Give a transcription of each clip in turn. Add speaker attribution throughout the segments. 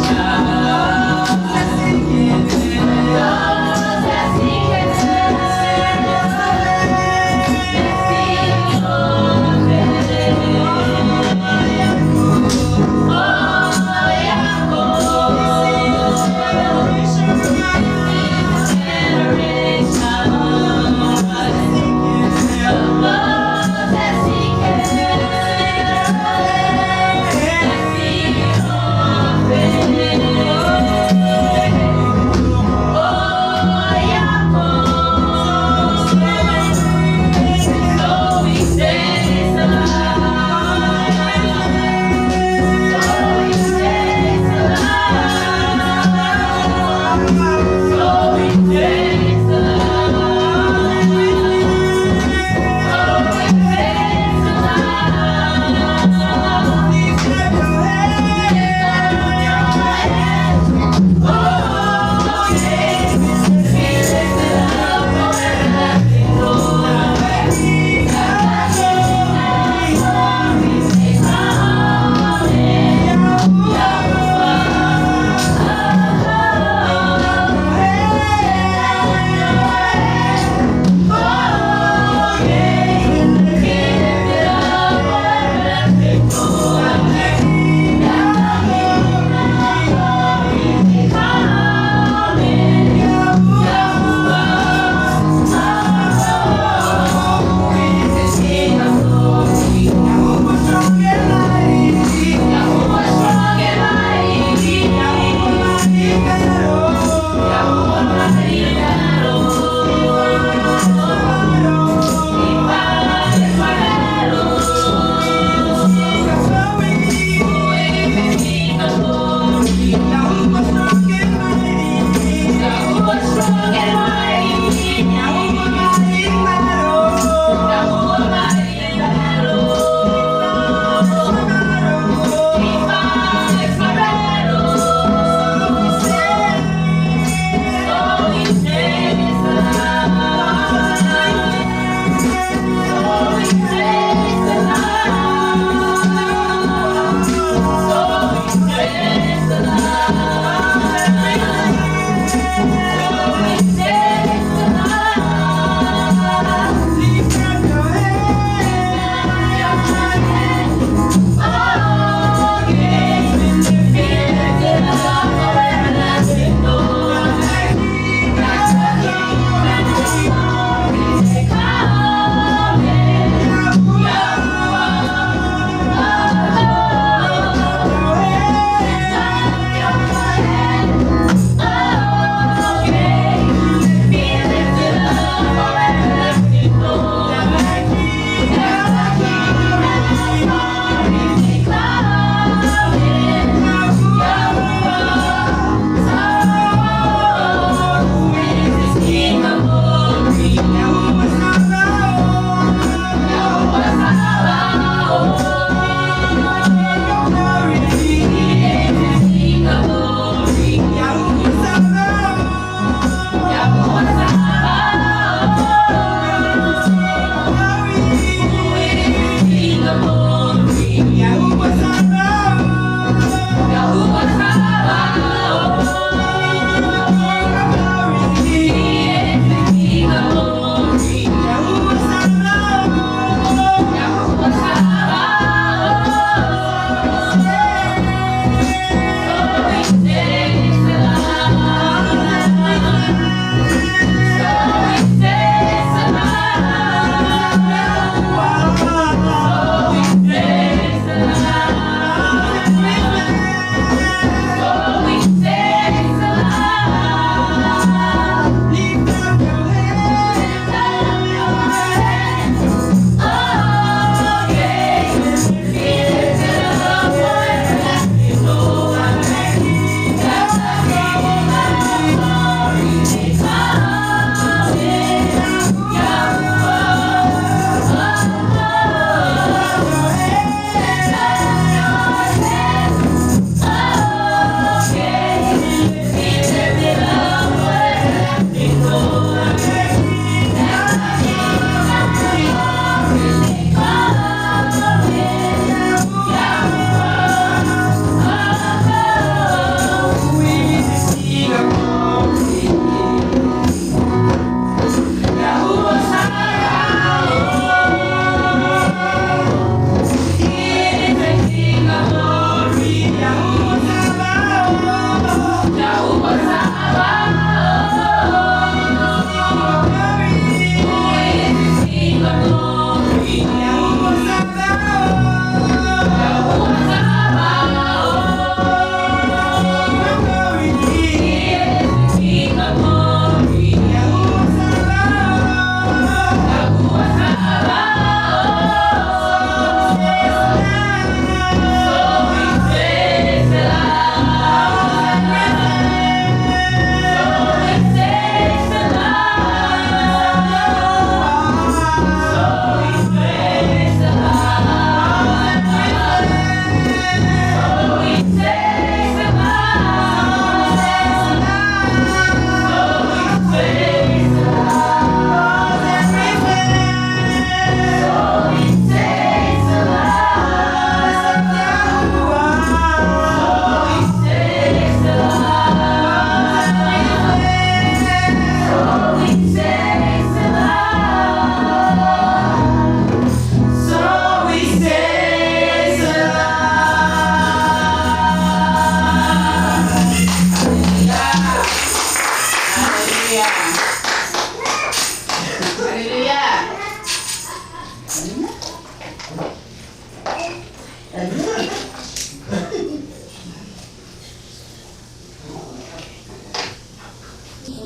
Speaker 1: Yeah.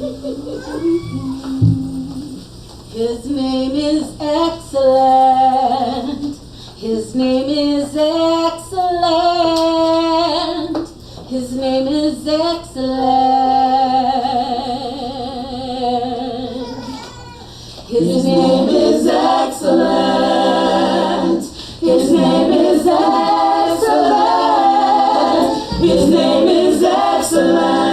Speaker 1: His name is excellent. His name is excellent. His name is excellent. His name is excellent. His name is excellent. His name is excellent.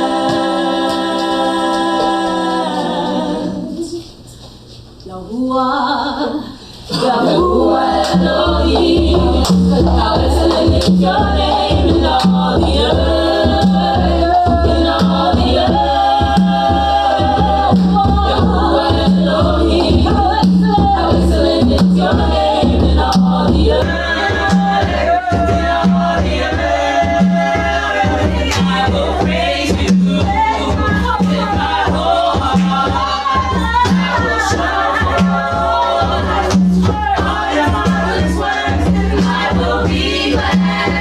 Speaker 1: Yahuwah, Yahuwah Elohim. How excellent is your name in all the earth, in all the earth. Yahuwah Elohim. How excellent is your name in all the earth, in all the earth. I will praise you with my whole heart. I will show all your marvelous works. I will be glad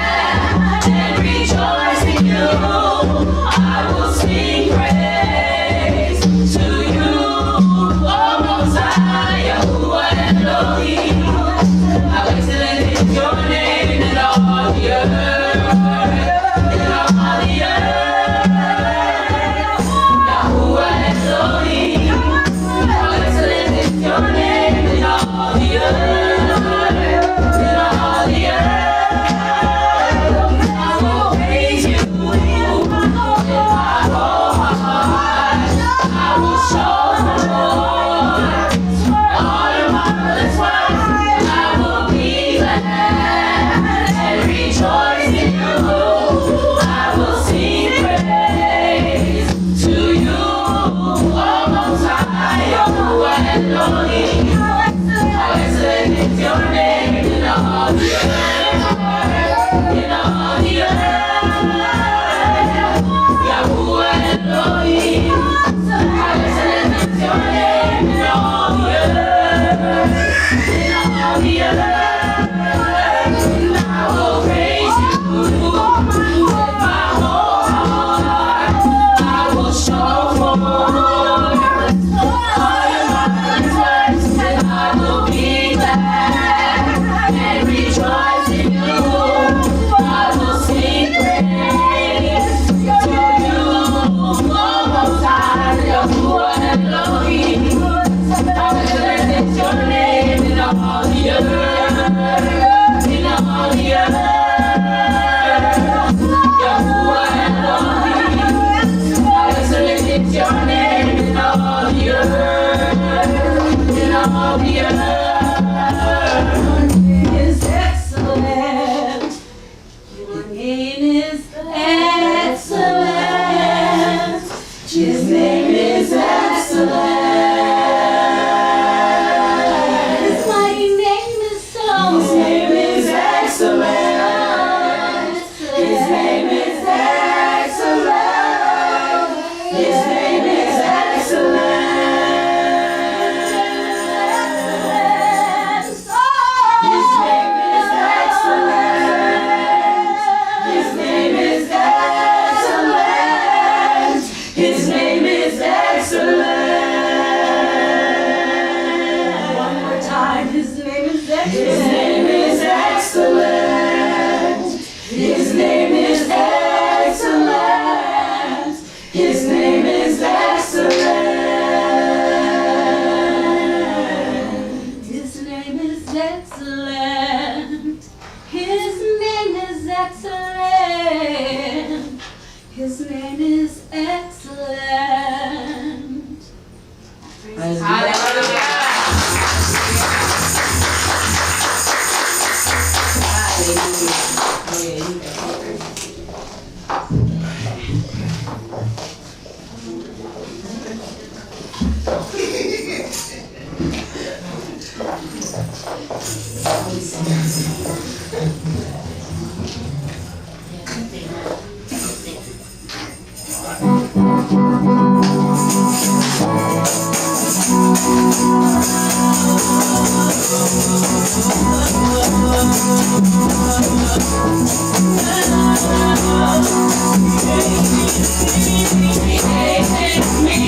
Speaker 1: and rejoice in you. I will sing praise to you, O Most High, Yahuwah Elohim. How excellent is your name in all the earth, in all the earth. Yahuwah Elohim. How excellent is your name in all the earth, in all the earth. I will praise you with my whole heart. I will show forth all your marvelous works. I will be glad and rejoice in you. I will sing praise to you, O Most High, Yahuwah Elohim. How excellent is your name in all the earth, in all the earth. Yahuwah Elohim. How excellent is your name in all the earth, in all the earth. I will praise you with my whole heart. I will show forth all your marvelous works. I will be glad and rejoice in you. I will sing praise to you, O Most High, Yahuwah Elohim. How excellent is your name in all the earth, in all the earth. Yahuwah Elohim. How excellent is your name in all the earth, in all the earth. Is excellent. Your name is excellent. His name is excellent. His mighty name is so. His name is excellent. His name is excellent. His name is excellent. His name is excellent. His name is excellent. His name is excellent. One more time. His name is excellent. His name is excellent. His name is excellent. His name is excellent. His name is excellent. His name is excellent. His name is excellent. Hey, hey, hey,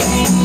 Speaker 1: hey.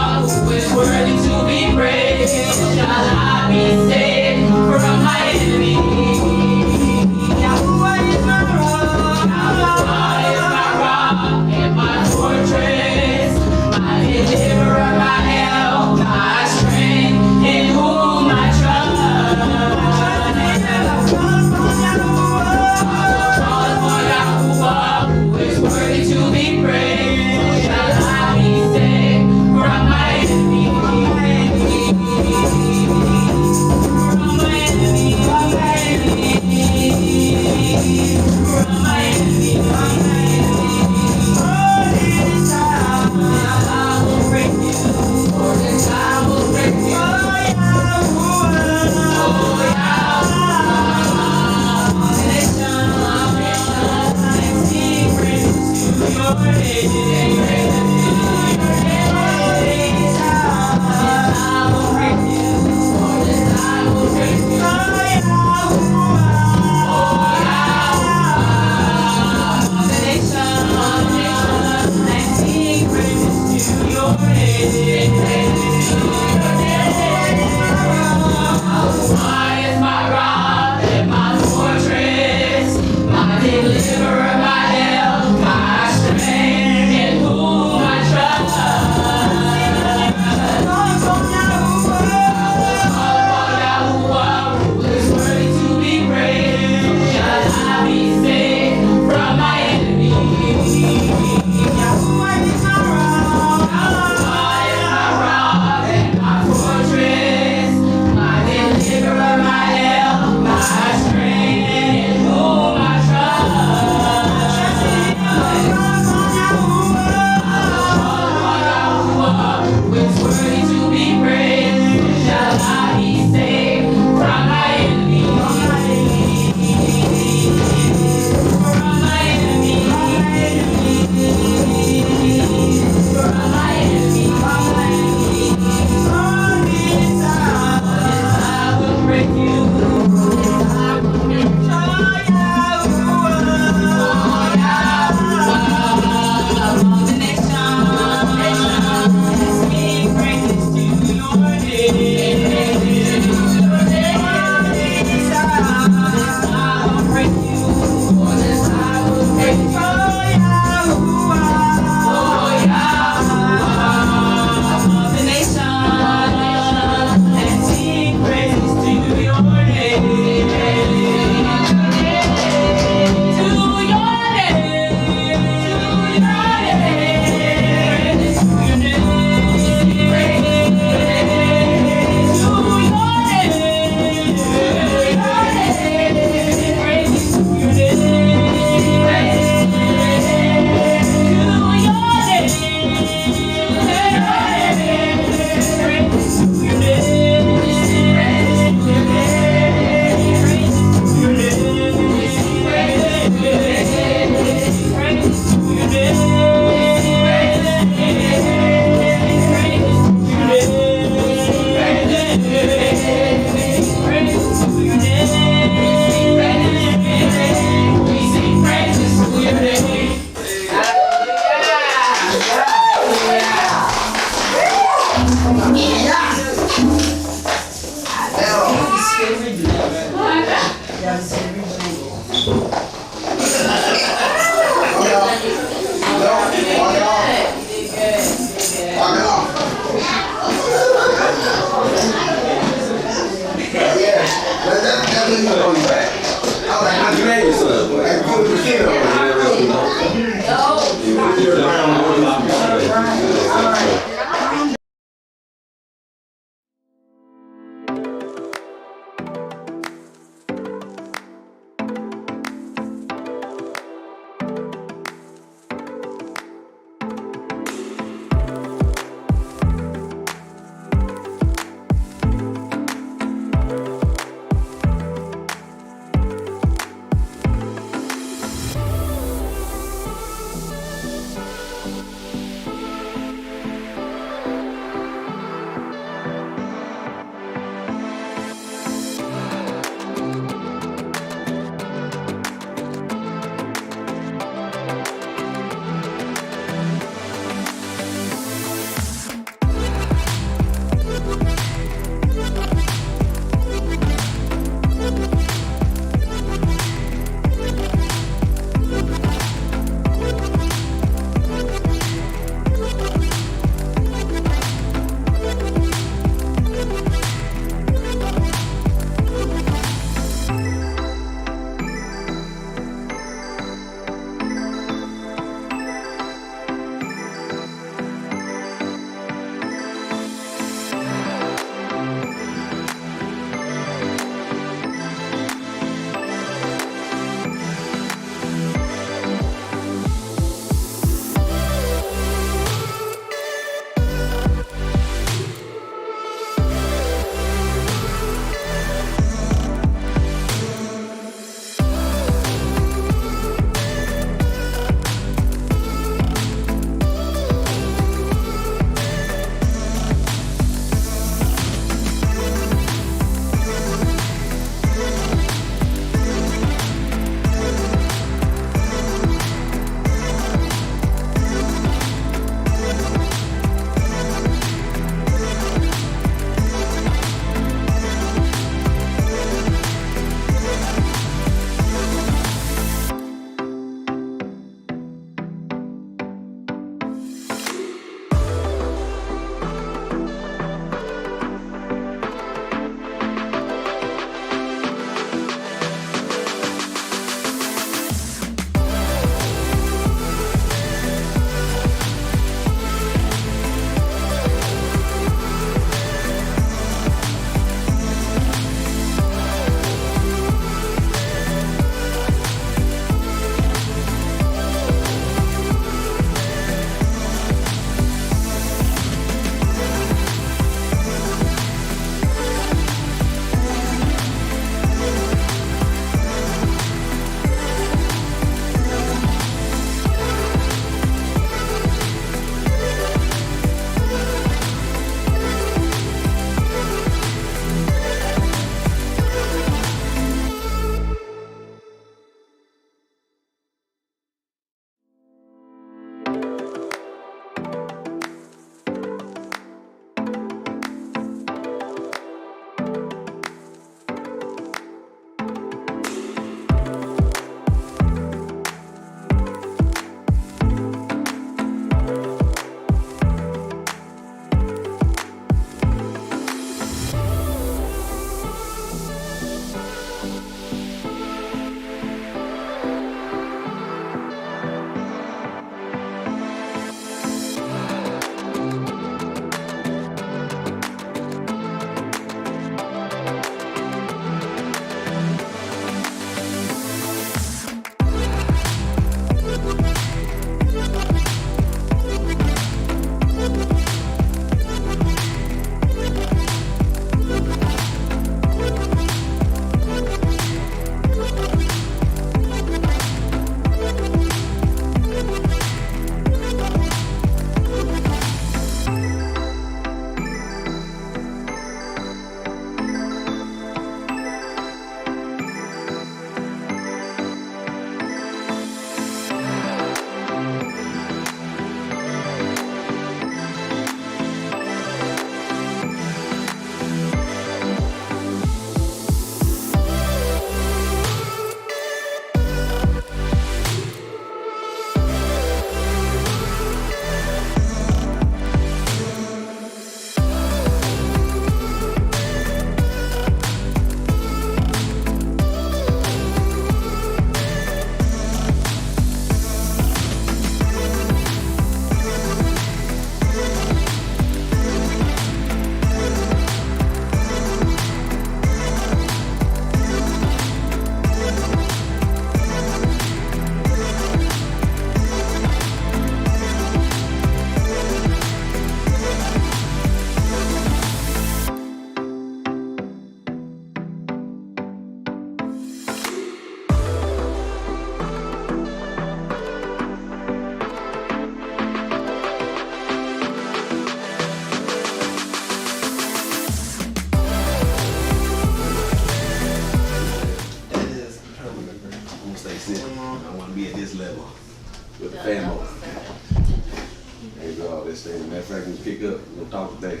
Speaker 2: this thing. Matter of fact, we can kick up. We're gonna talk today.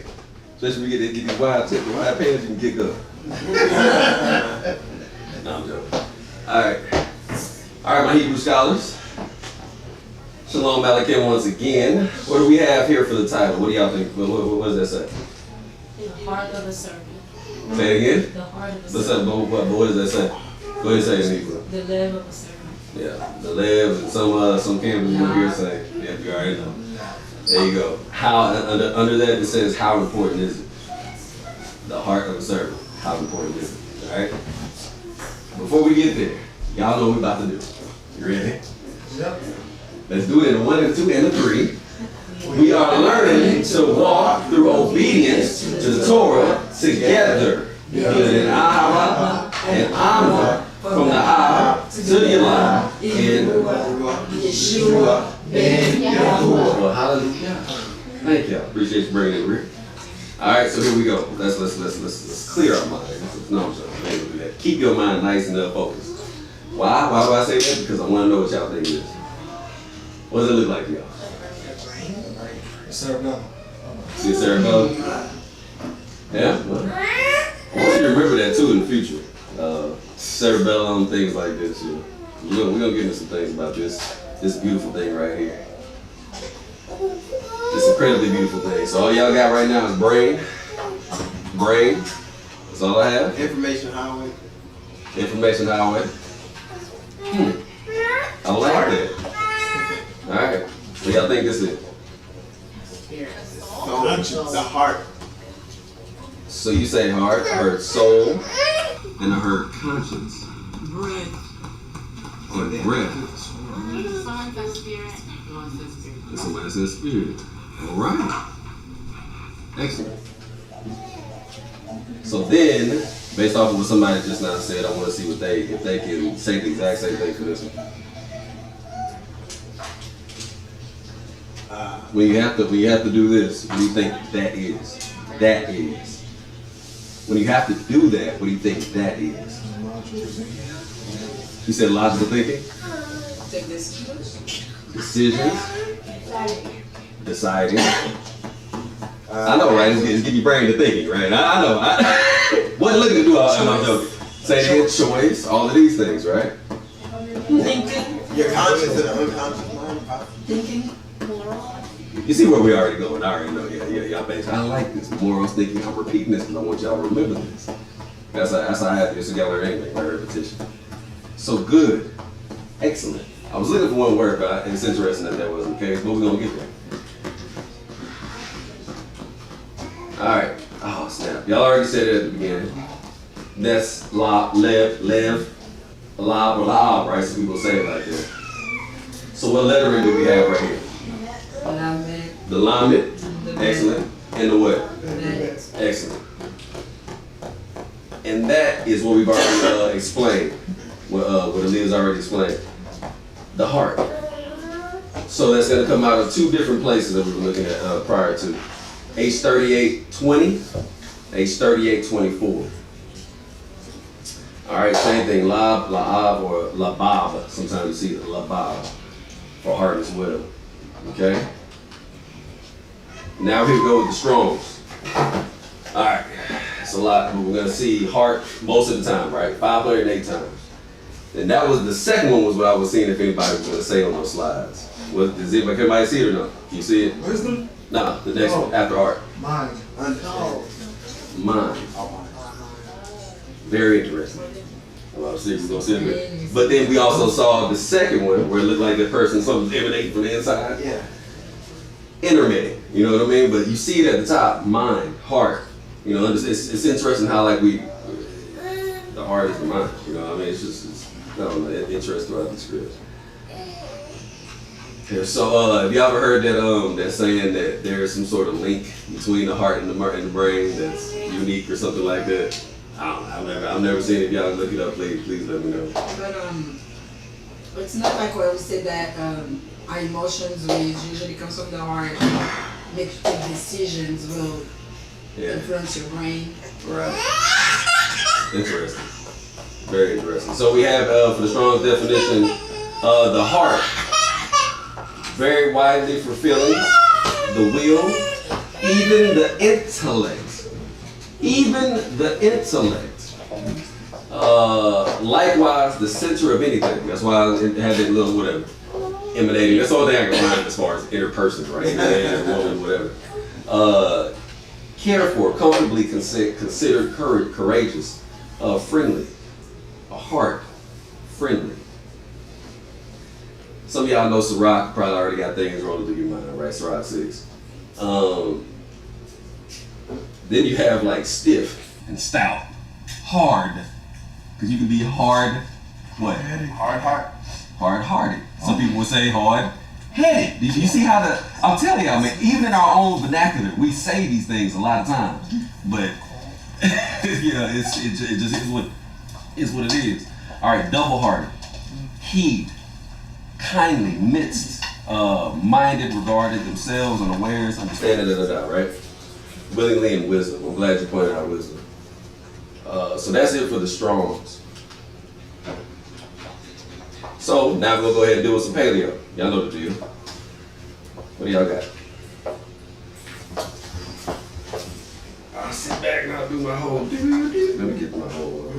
Speaker 2: Especially when we get these wide tips, wide pants, you can kick up. No, I'm joking. All right, my Hebrew scholars. Shalom Aleichem once again. What do we have here for the title? What do y'all think? What does that say?
Speaker 1: The heart of a servant.
Speaker 2: Say it again?
Speaker 1: The heart of a
Speaker 2: But
Speaker 1: servant.
Speaker 2: what does that say? Go ahead and say it in Hebrew.
Speaker 1: The love of a servant.
Speaker 2: Yeah, the Levs and some campers over here say, yeah, you already know. There you go. How under that it says, how important is it? The heart of a servant. How important is it? All right. Before we get there, y'all know what we're about to do. You ready?
Speaker 3: Yep.
Speaker 2: Let's do it in a 1 and a 2 and a 3. We are learning to walk through obedience to the Torah together. In Ahava and Amma, from the Ab to the Yah, in Yeshua ben Yahuwah. Well, hallelujah. Thank you. Appreciate you bringing it, Rick. All right, so here we go. Let's clear our minds. No, I'm sorry. Keep your mind nice and focused. Why? Why do I say that? Because I want to know what y'all think it is. What does it look like to y'all?
Speaker 3: Cerebellum.
Speaker 2: See a cerebellum? Yeah? Well, I want you to remember that too in the future. Cerebellum, things like this. You know. We're gonna get into some things about this beautiful thing right here. This incredibly beautiful thing. So all y'all got right now is brain. Brain. That's all I have.
Speaker 4: Information highway.
Speaker 2: Information highway. I like that. All right. What y'all think this is?
Speaker 4: So, the heart.
Speaker 2: So you say heart, I heard soul, and I heard conscience.
Speaker 5: Breath.
Speaker 2: And breath.
Speaker 5: Someone says spirit. Someone says spirit.
Speaker 2: And somebody says spirit. All right. Excellent. So then, based off of what somebody just now said, I want to see if they can say the exact same thing for this one. When you have to do this, what do you think that is? That is. When you have to do that, what do you think that is? You said logical thinking? Decisions. Deciding. I know, right? It's give your brain to thinking, right? I know. Wasn't looking to do all that. I'm joking. Say it again, choice, all of these things, right?
Speaker 1: Thinking.
Speaker 4: Your conscious and the unconscious mind.
Speaker 1: Thinking.
Speaker 2: You see where we already going. I already know. Yeah, y'all basically. I like this. Morals thinking. I'm repeating this because I want y'all to remember this. That's how I have to together anyway, by repetition. So good. Excellent. I was looking for one word, but it's interesting that wasn't the case, but we're going to get there. All right. Oh, snap. Y'all already said it at the beginning. That's la, lev, la, right? So people say it like that. So what lettering do we have right here? The lamed. Excellent. And the what? Excellent. And that is what we've already explained. What Aaliyah's already explained. The heart. So that's going to come out of two different places that we were looking at prior to. H3820, H3824. All right, same thing. Lab, la'av, or labab. Sometimes you see labab for heart as well. Okay. Now here we go with the Strongs. All right, it's a lot, but we're gonna see heart most of the time, right? 508 times. And that was the second one was what I was seeing if anybody was gonna say on those slides. Does anybody see it or no? Can you see it?
Speaker 3: Wisdom?
Speaker 2: Nah, the next one after heart.
Speaker 3: Mind.
Speaker 2: Mind. Very interesting. A lot of secrets gonna sit there. But then we also saw the second one where it looked like the person something's emanating from the inside.
Speaker 4: Yeah.
Speaker 2: Intermittent, you know what I mean? But you see it at the top, mind, heart. You know, it's interesting how like the heart is the mind. You know what I mean? It's I don't know, interest throughout the script. Yeah, so have you ever heard that saying that there is some sort of link between the heart and the brain that's unique or something like that? I don't know. I've never seen it. If y'all look it up, please let me know.
Speaker 5: But it's not like what we said that our emotions, which usually comes from the heart, make decisions will influence your brain.
Speaker 2: Right. Interesting. Very interesting. So we have for the Strong's definition, the heart, very widely for feelings, the will, even the intellect. Even the intellect. Likewise, the center of anything. That's why I had that little whatever. Emanating. That's the only thing I can find as far as interpersons, right? Man, woman, whatever. Cared for, comfortably considered courageous, friendly, a heart, friendly. Some of y'all know Sirach probably already got things rolling through your mind, right? Sirach 6. Then you have like stiff and stout, hard, because you can be hard, what?
Speaker 4: Hard heart.
Speaker 2: Hard-hearted. Some people would say hard-headed. Did you see how I'm telling you, I mean, even in our own vernacular, we say these things a lot of times, but yeah, it just is what it is. All right, double-hearted, heed, kindly, midst, minded, regarded themselves, unawares, understanding, right? Willingly and wisdom. I'm glad you pointed out wisdom. So that's it for the Strongs. So now we're gonna go ahead and do with some paleo. Y'all know the deal. What do y'all got? I'll sit back and I'll do my whole Let me get my whole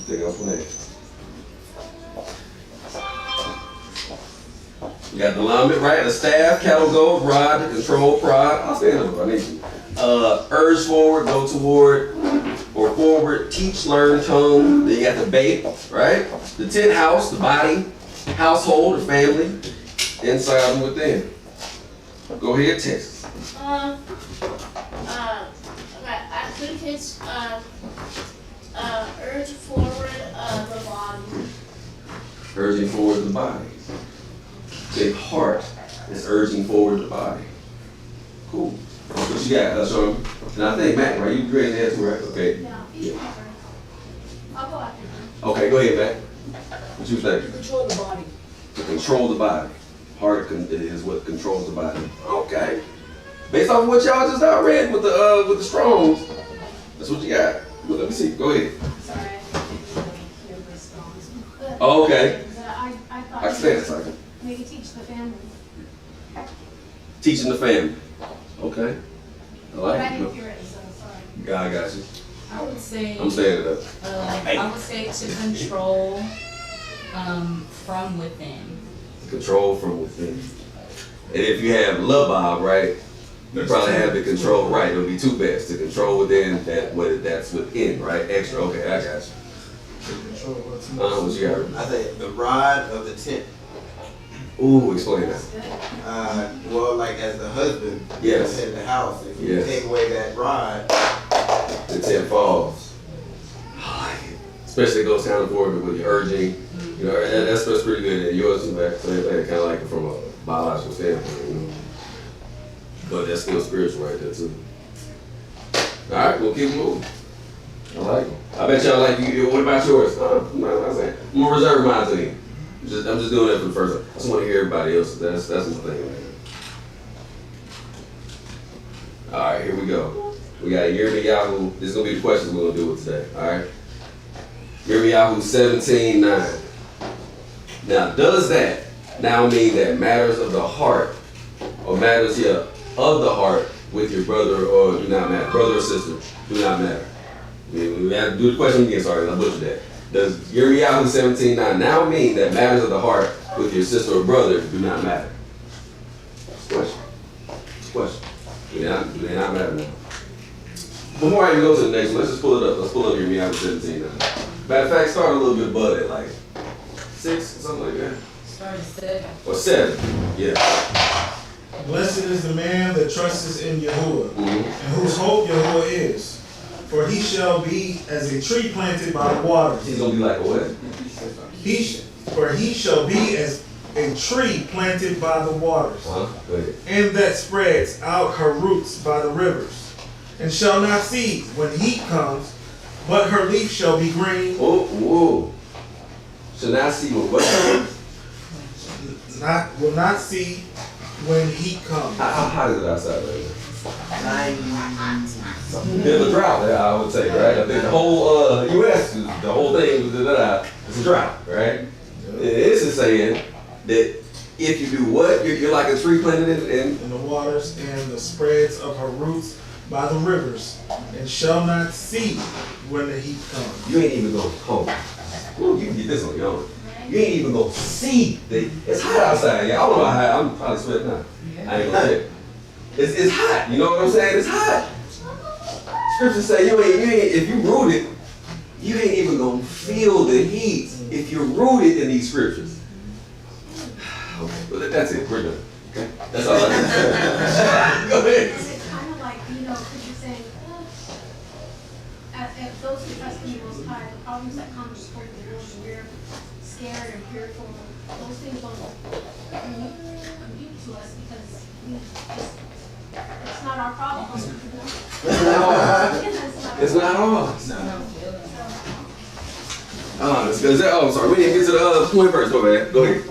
Speaker 2: Think I'll play. We got the alignment, right? The staff, cattle goes, rod, the control, prod. I'll stand up, I need you. Urge forward, go toward, or forward, teach, learn, tone. Then you got the bait, right? The 10th house, the body, household, the family, inside and within. Go ahead, Texas.
Speaker 1: Okay, advocates urge forward the body.
Speaker 2: Urging forward the body. Big heart is urging forward the body. Cool. What you got, Sean? And I think Matt, right? You ready to answer, right? Okay.
Speaker 1: Yeah. I'll go after him.
Speaker 2: Okay, go ahead, Matt. What you think?
Speaker 5: Control the body.
Speaker 2: To control the body. Heart is what controls the body. Okay. Based off of what y'all just read with the Strongs, that's what you got. Well, let me see. Go ahead.
Speaker 1: Sorry, I didn't hear the songs.
Speaker 2: Oh, okay.
Speaker 1: I thought
Speaker 2: I can stand a second.
Speaker 1: maybe teach the family.
Speaker 2: Teaching the family. Okay. I
Speaker 1: But
Speaker 2: like
Speaker 1: I
Speaker 2: it.
Speaker 1: didn't hear it, so sorry.
Speaker 2: Yeah, I got you.
Speaker 3: I would say,
Speaker 2: I'm standing up.
Speaker 3: I would say to control from within.
Speaker 2: Control from within. And if you have Lubbob, right, you probably have the control, right, it'll be two best. To control within, that's within, right? Extra, okay, I got you. What you got?
Speaker 4: I think the rod of the tent.
Speaker 2: Ooh, explain that.
Speaker 4: Well, like as the husband,
Speaker 2: Yes.
Speaker 4: in the house, if you
Speaker 2: Yes.
Speaker 4: take away that rod,
Speaker 2: The 10 falls. Especially it goes down and forward with the urging. You know, that's pretty good. And yours too, back. Same thing, kind of like it from a biological standpoint, you know. But that's still spiritual right there too. All right, we'll keep moving. I like it. I bet y'all like you. What about yours? No, I'm saying. I'm gonna reserve mine to you. I'm just doing that for the first time. I just want to hear everybody else's. That's my thing, man. All right, here we go. We got Yirmiyahu. This is gonna be the questions we're gonna do with today. All right. Yirmiyahu 17:9. Now, does that now mean that matters of the heart, or matters of the heart with your brother, or do not matter? Brother or sister, do not matter. We have to do the question again. Sorry, I butchered that. Does Yirmiyahu 17:9 now mean that matters of the heart with your sister or brother do not matter? Question. Do they not matter now? Before I even go to the next one, let's just pull it up. Let's pull up Yirmiyahu 17:9. Matter of fact, start a little bit above it, like 6 or something like that.
Speaker 3: Start at 7.
Speaker 2: Or 7. Yeah.
Speaker 6: Blessed is the man that trusteth in Yahuwah,
Speaker 2: Mhm.
Speaker 6: and whose hope Yahuwah is. For he shall be as a tree planted by the waters.
Speaker 2: He's gonna be like a what?
Speaker 6: For he shall be as a tree planted by the waters,
Speaker 2: Go ahead.
Speaker 6: and that spreads out her roots by the rivers, and shall not see when heat comes, but her leaf shall be green.
Speaker 2: Whoa. Shall not see what comes?
Speaker 6: Will not see when heat comes.
Speaker 2: How hot is it outside right now? Bit of a drought, I would say, right? I think the whole U.S., the whole thing, it's a drought, right? This is saying that if you do what, you're like a tree planted in
Speaker 6: the waters and the spreads of her roots by the rivers, and shall not see when the heat comes.
Speaker 2: You ain't even gonna hold. Ooh, you can get this on your own. You ain't even gonna see it's hot outside. Yeah, I don't know how hot. I'm probably sweating now. I ain't gonna say it's hot. You know what I'm saying? It's hot. Scriptures say you ain't if you rooted, you ain't even gonna feel the heat if you're rooted in these scriptures. Okay, well, that's it. We're done. Okay, that's all I can say. Go ahead.
Speaker 7: Is it kind of like, you know, because you're saying, at those who trust in the Most High, the problems that come before the world, we're scared and fearful. Those things don't compute to us because it's not our problem.
Speaker 2: It's not ours. It's not ours. Oh, sorry. We didn't get to the other point first. Go ahead. Go ahead.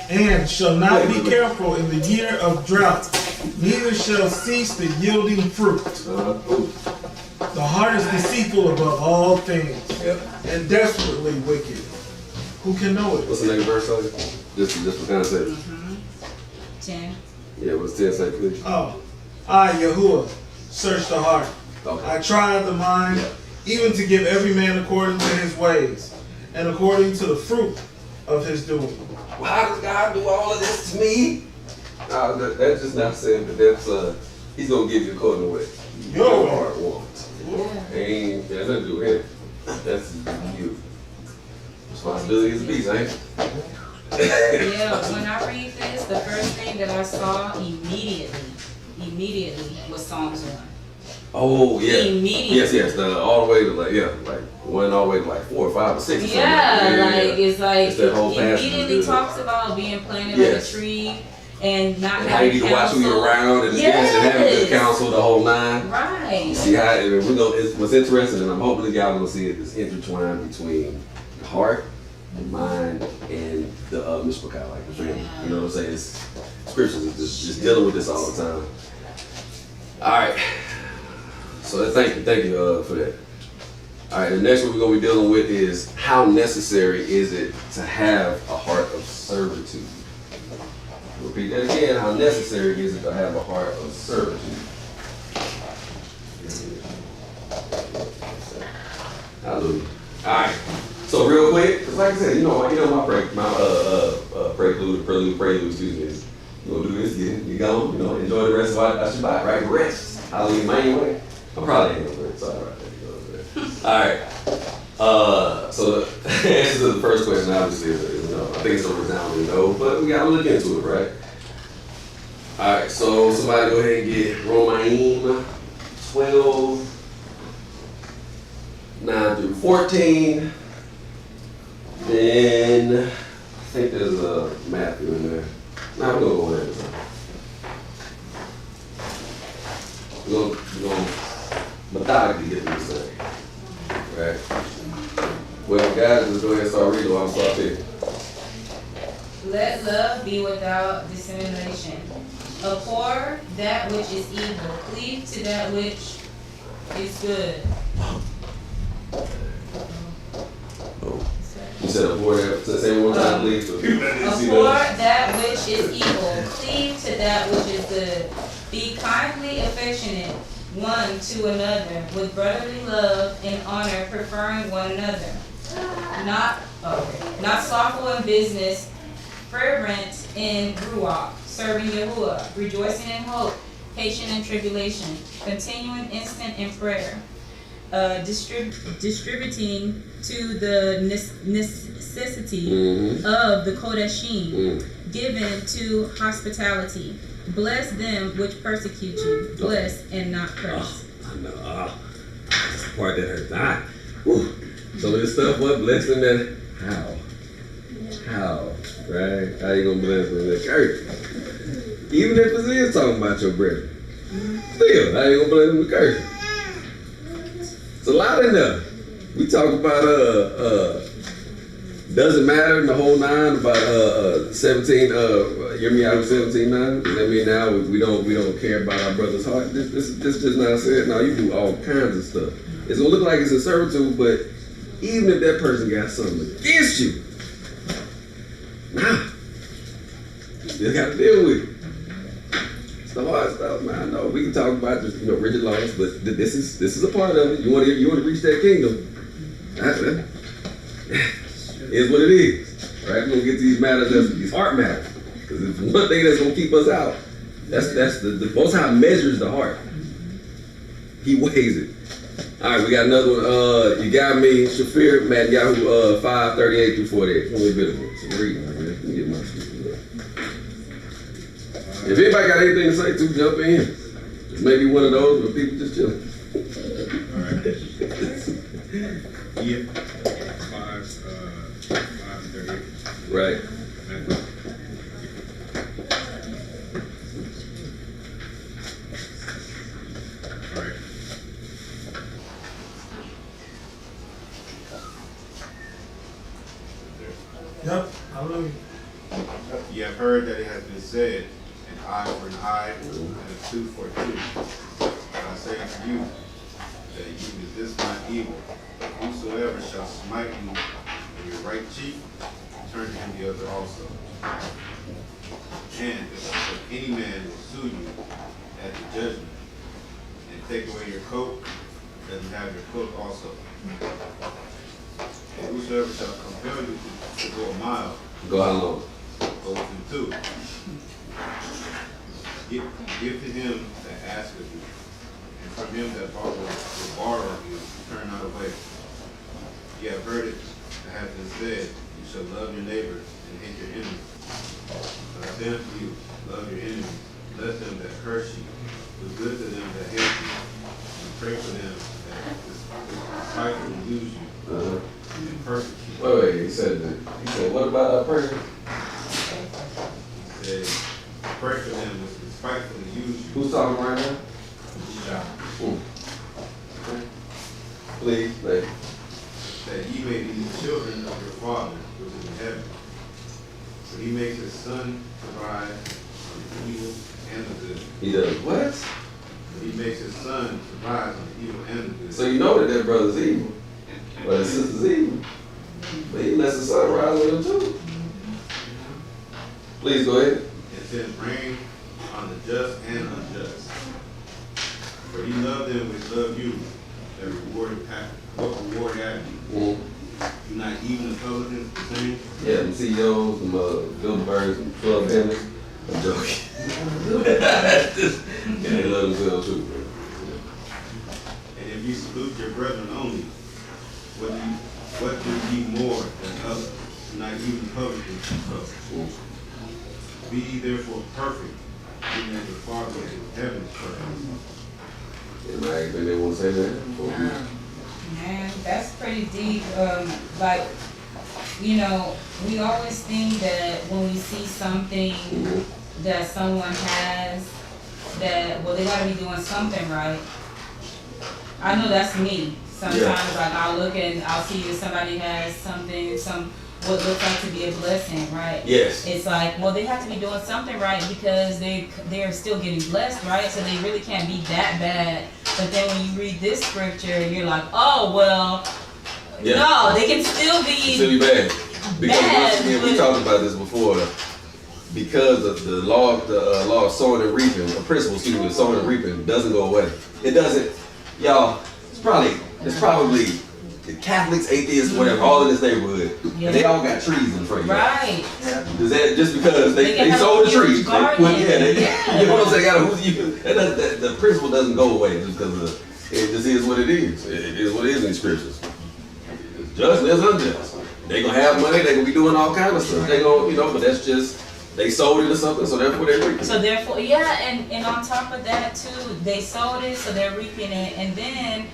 Speaker 6: And shall not be careful in the year of drought, neither shall cease the yielding fruit. The heart is deceitful above all things, and desperately wicked. Who can know it?
Speaker 2: What's the next verse? Just for kind of say.
Speaker 3: 10.
Speaker 2: Yeah, what's 10 say, please?
Speaker 6: Oh, I, Yahuwah, search the heart.
Speaker 2: Okay.
Speaker 6: I try the mind, even to give every man according to his ways, and according to the fruit of his doing.
Speaker 2: Well, how does God do all of this to me? That's just not saying that that's he's gonna give you according to what your heart wants. Ain't got nothing to do with him. That's you. Responsibility is a beast, ain't it?
Speaker 3: Yeah, when I read this, the first thing that I saw immediately was Psalms 1.
Speaker 2: Oh yeah.
Speaker 3: Immediately.
Speaker 2: Yes. All the way to like one all the way to like 4 or 5 or 6 or something.
Speaker 3: It's like
Speaker 2: that whole
Speaker 3: it
Speaker 2: passage
Speaker 3: immediately
Speaker 2: is good.
Speaker 3: talks about being planted on a tree and not
Speaker 2: and how you
Speaker 3: having
Speaker 2: need to watch who you're around and having good counsel the whole nine.
Speaker 3: Right.
Speaker 2: See how we know what's interesting, and I'm hoping that y'all gonna see it is intertwined between the heart, the mind, and the mishpachah, like the family. You know what I'm saying? It's, scriptures is just dealing with this all the time. All right. So thank you for that. All right, the next one we're gonna be dealing with is how necessary is it to have a heart of servitude? Repeat that again. How necessary is it to have a heart of servitude? Hallelujah. All right. So real quick, cause like I said, my prelude, excuse me. You gonna do this, you go, enjoy the rest of our Shabbat, right? Rest. Hallelujah, main way. I'm probably ain't gonna rest. All right. So the answer to the first question obviously is no. I think it's a resounding no, but we gotta look into it, right? All right. So somebody go ahead and get Romaim 12, 9 through 14. Then I think there's a Matthew in there. Now we're gonna go ahead. We're gonna methodically get through this thing. Right? Well, guys, just go ahead and start reading while I'm start picking.
Speaker 3: Let love be without dissimulation. Abhor that which is evil. Cleave to that which is good.
Speaker 2: You said abhor that. Say it one time, please.
Speaker 3: Abhor that which is evil. Cleave to that which is good. Be kindly affectionate one to another with brotherly love and honor, preferring one another. Not slothful in business, fervent in ruach, serving Yahuwah, rejoicing in hope, patient in tribulation, continuing instant in prayer, distributing to the necessity of the Kodashim, given to hospitality. Bless them which persecute you. Bless and not curse.
Speaker 2: I know. That's the part that hurts. Some of this stuff, what? Bless them that. How? Right? How you gonna bless them that curse? Even if it is talking about your brother. Still, how you gonna bless them with curse? It's a lot in there. We talk about doesn't matter in the whole 9 about 17 Yirmiyahu 17:9. Does that mean now we don't care about our brother's heart? This just not said. No, you do all kinds of stuff. It's gonna look like it's a servitude, but even if that person got something against you, nah, still got to deal with it. It's the hard stuff, man. I know we can talk about this, rigid laws, but this is a part of it. You want to reach that kingdom. That's it. It's what it is. Right? We're gonna get to these matters, these heart matters. Because it's one thing that's gonna keep us out. That's the Most High measures the heart. He weighs it. All right, we got another one. You got me, Shafir Yahoo 5:38 through 48. Let me bit of it. So read. Let me get my shit. If anybody got anything to say, too, jump in. It's maybe one of those where people just chilling.
Speaker 8: All right. Yeah. 5:38.
Speaker 2: Right.
Speaker 8: Right.
Speaker 6: Yep, hallelujah.
Speaker 8: You have heard that it has been said, an eye for an eye and a tooth for a tooth. But I say to you, that you resist not evil. Whosoever shall smite you on your right cheek, turn to him the other also. And if any man will sue you at the judgment, and take away your coat, let him have your coat also. And whosoever shall compel you to go a mile,
Speaker 2: Go how long?
Speaker 8: go to two. Give to him that asketh you, and from him that will borrow of you, turn not away. You have heard it that hath been said, you shall love your neighbor and hate your enemy. But I say unto you, love your enemies, bless them that curse you, do good to them that hate you, and pray for them that despitefully use you, and persecute you.
Speaker 2: Wait, he said what about our prayer?
Speaker 8: He said, pray for them that despitefully use you.
Speaker 2: Who's talking right now?
Speaker 8: Yeah.
Speaker 2: Please, like.
Speaker 8: That ye may be the children of your Father which is in heaven. For he makes his sun to rise on the evil and the good.
Speaker 2: He does what?
Speaker 8: He makes his sun to rise on the evil and the good.
Speaker 2: So you know that brother's evil. But his sister's evil. But he lets the sun rise on him too. Please go ahead.
Speaker 8: And sends rain on the just and unjust. For he loved them which love you, that reward have you. Do not even the publicans the same?
Speaker 2: Yeah, them CEOs, them Bilderbergs, them club handlers. I'm joking. Yeah, they love themselves too, bro.
Speaker 8: And if you salute your brethren only, what do ye more than others? Do not even the publicans do so. Be ye therefore perfect, even as the Father in heaven is perfect.
Speaker 2: Anybody anything they want to say that?
Speaker 3: Man, that's pretty deep. Like, we always think that when we see something that someone has, that, well, they gotta be doing something right. I know that's me. Sometimes, like, I'll look and I'll see if somebody has something, what looks like to be a blessing, right?
Speaker 2: Yes.
Speaker 3: It's like, well, they have to be doing something right because they're still getting blessed, right? So they really can't be that bad. But then when you read this scripture, you're like, oh, well, no, they can still be
Speaker 2: bad. Because
Speaker 3: bad,
Speaker 2: we talked about this before. Because of the law of sowing and reaping, a principle, of sowing and reaping doesn't go away. It doesn't, y'all. It's probably the Catholics, atheists, whatever, all in this neighborhood.
Speaker 3: Yeah.
Speaker 2: And they all got trees in front of you.
Speaker 3: right.
Speaker 2: Does that just because they sold the trees? You know what I'm saying? The principle doesn't go away just because it just is what it is. It is what it is in the scriptures. It's just and it's unjust. They gonna have money. They gonna be doing all kinds of stuff. They gonna, but that's just they sold it or something. So therefore they're reaping.
Speaker 3: So therefore, and on top of that too, they sold it, so they're reaping it, and then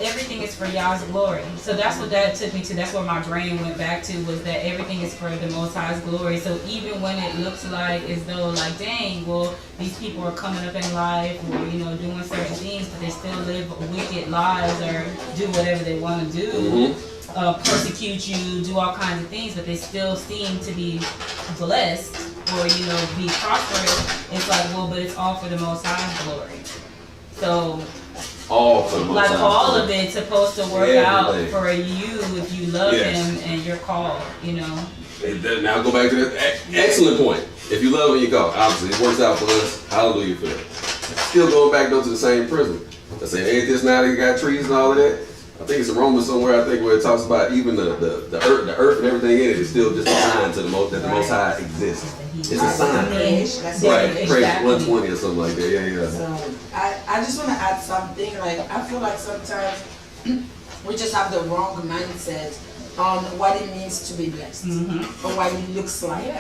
Speaker 3: everything is for Yah's glory. So that's what that took me to. That's what my brain went back to, was that everything is for the Most High's glory. So even when it looks like as though, like, dang, well, these people are coming up in life or, doing certain things, but they still live wicked lives or do whatever they want to do, persecute you, do all kinds of things, but they still seem to be blessed or, be prosperous. It's like, well, but it's all for the Most High's glory. So
Speaker 2: all for the Most
Speaker 3: like
Speaker 2: High's
Speaker 3: all
Speaker 2: glory.
Speaker 3: of it's supposed to work out for you if you love Him and you're called,
Speaker 2: Now go back to that excellent point. If you love when you call, obviously it works out for us. Hallelujah for that. Still going back though to the same principle. I say, ain't this now they got trees and all of that? I think it's in Romans somewhere. I think where it talks about even the earth and everything in it is still just a sign to the Most that the Most High exists. It's a sign. Right. Praise 120 or something like that. Yeah.
Speaker 5: So I just want to add something. Like I feel like sometimes we just have the wrong mindset on what it means to be blessed or what it looks like.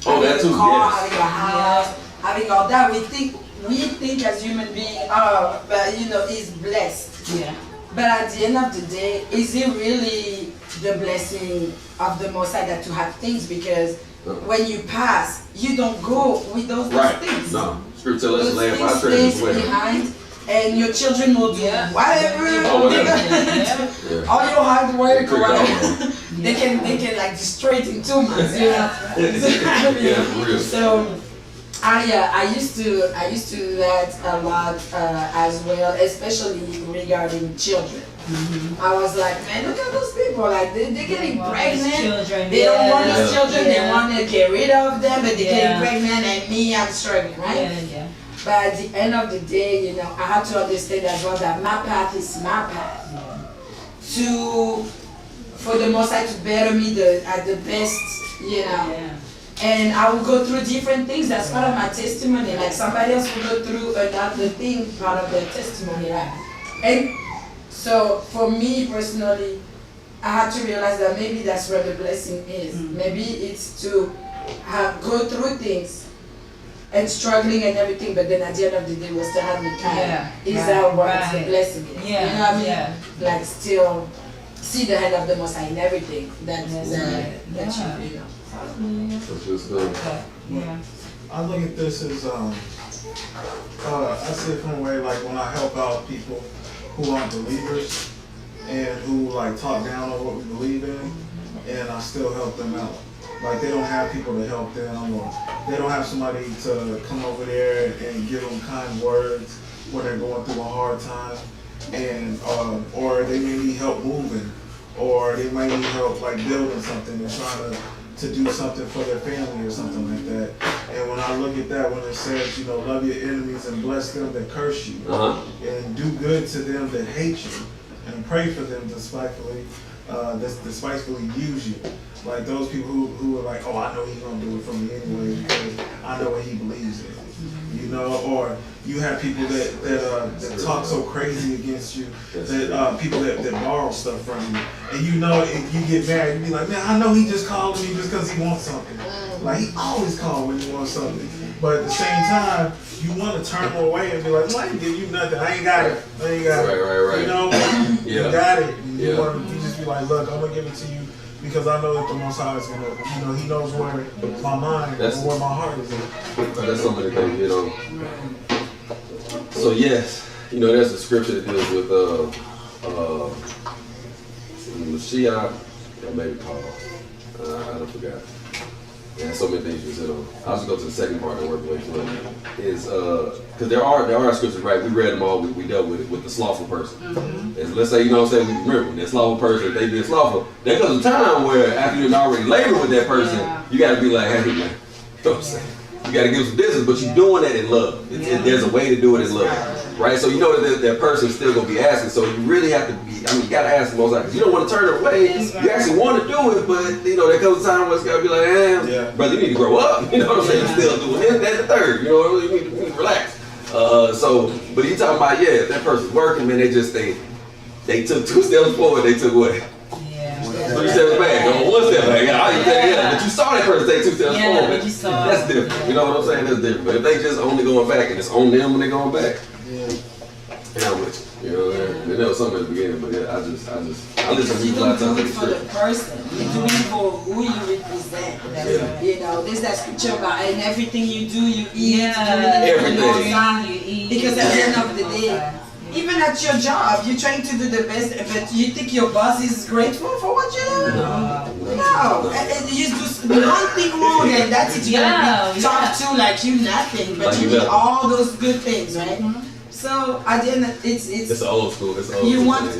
Speaker 2: Oh, that too.
Speaker 5: Having a house, having all that. We think as human beings, but is blessed.
Speaker 3: Yeah.
Speaker 5: But at the end of the day, is it really the blessing of the Most High that to have things? Because when you pass, you don't go with those things.
Speaker 2: No. Scripture tells us to lay up our
Speaker 5: those
Speaker 2: treasures
Speaker 5: things
Speaker 2: where.
Speaker 5: behind, and your children will do whatever.
Speaker 2: Yeah.
Speaker 5: All your hard work or whatever. they can like destroy it in 2 months.
Speaker 2: Yeah, for real.
Speaker 5: So I used to do that a lot as well, especially regarding children. I was like, man, look at those people, like they're getting pregnant. They don't want these children, they want to get rid of them, but they're getting pregnant, and me, I'm struggling, right?
Speaker 3: Yeah.
Speaker 5: But at the end of the day, I had to understand as well that my path is my path. For the Most High to better me at the best, And I will go through different things. That's part of my testimony. Like somebody else will go through another thing, part of their testimony, right? And so for me personally, I had to realize that maybe that's where the blessing is. Maybe it's to go through things and struggling and everything, but then at the end of the day, we'll still have me kind. Is that what the blessing is?
Speaker 3: Yeah.
Speaker 5: You know what I mean? Like still see the hand of the Most High in everything that you.
Speaker 3: Yeah.
Speaker 6: I look at this as I see it from a way like when I help out people who aren't believers and who like talk down on what we believe in, and I still help them out. Like they don't have people to help them, or they don't have somebody to come over there and give them kind words when they're going through a hard time, and or they may need help moving, or they might need help like building something and trying to do something for their family or something like that. And when I look at that, when it says, love your enemies and bless them that curse you, and do good to them that hate you, and pray for them despitefully use you. Like those people who are like, oh, I know he's gonna do it for me anyway because I know what he believes in. Or you have people that talk so crazy against you, that people that borrow stuff from you, and if you get mad, you be like, man, I know he just called me just because he wants something. Like he always calls when he wants something, but at the same time, you want to turn him away and be like, well, I ain't give you nothing. I ain't got it.
Speaker 2: Right.
Speaker 6: You got it. You just be like, look, I'm gonna give it to you because I know that the Most High is gonna, he knows where my mind or where my heart is at.
Speaker 2: That's so many things, So yes, there's a scripture that deals with Mashiach, or maybe Paul. I don't forgot. Yeah, so many things you said on. I'll just go to the second part of the word is because there are scriptures, right? We read them all. We dealt with the slothful person. And let's say, we remember that slothful person, they be slothful. There comes a time where after you've already labored with that person, you got to be like, hey man, you know what I'm saying? You got to give some business, but you're doing that in love. There's a way to do it in love, right? So you know that person's still gonna be asking. So you really have to be. You gotta ask the Most High, because you don't want to turn it away. You actually want to do it, but there comes a time where it's gotta be like, brother, you need to grow up. You know what I'm saying? You're still doing this, that, the third. You need to relax. But you talking about if that person's working, man, they took 2 steps forward, they took what? 3 steps back, or 1 step back. But you saw that person take 2 steps forward.
Speaker 3: But you saw
Speaker 2: that's different. You know what I'm saying? That's different. But if they just only going back and it's on them when they're going back, I'm with you. There was something at the beginning, but I listen to people a lot of times.
Speaker 5: You don't do it for the person. You do it for who you represent. There's that scripture about, and everything you do, you eat.
Speaker 2: Everything.
Speaker 3: You eat.
Speaker 5: Because at the end of the day, even at your job, you're trying to do the best, but you think your boss is grateful for what you're doing? No. And you do one thing wrong, and that's it. You're going to be talked to like you nothing, but you need all those good things, right? So at the end, it's
Speaker 2: old school.
Speaker 5: You want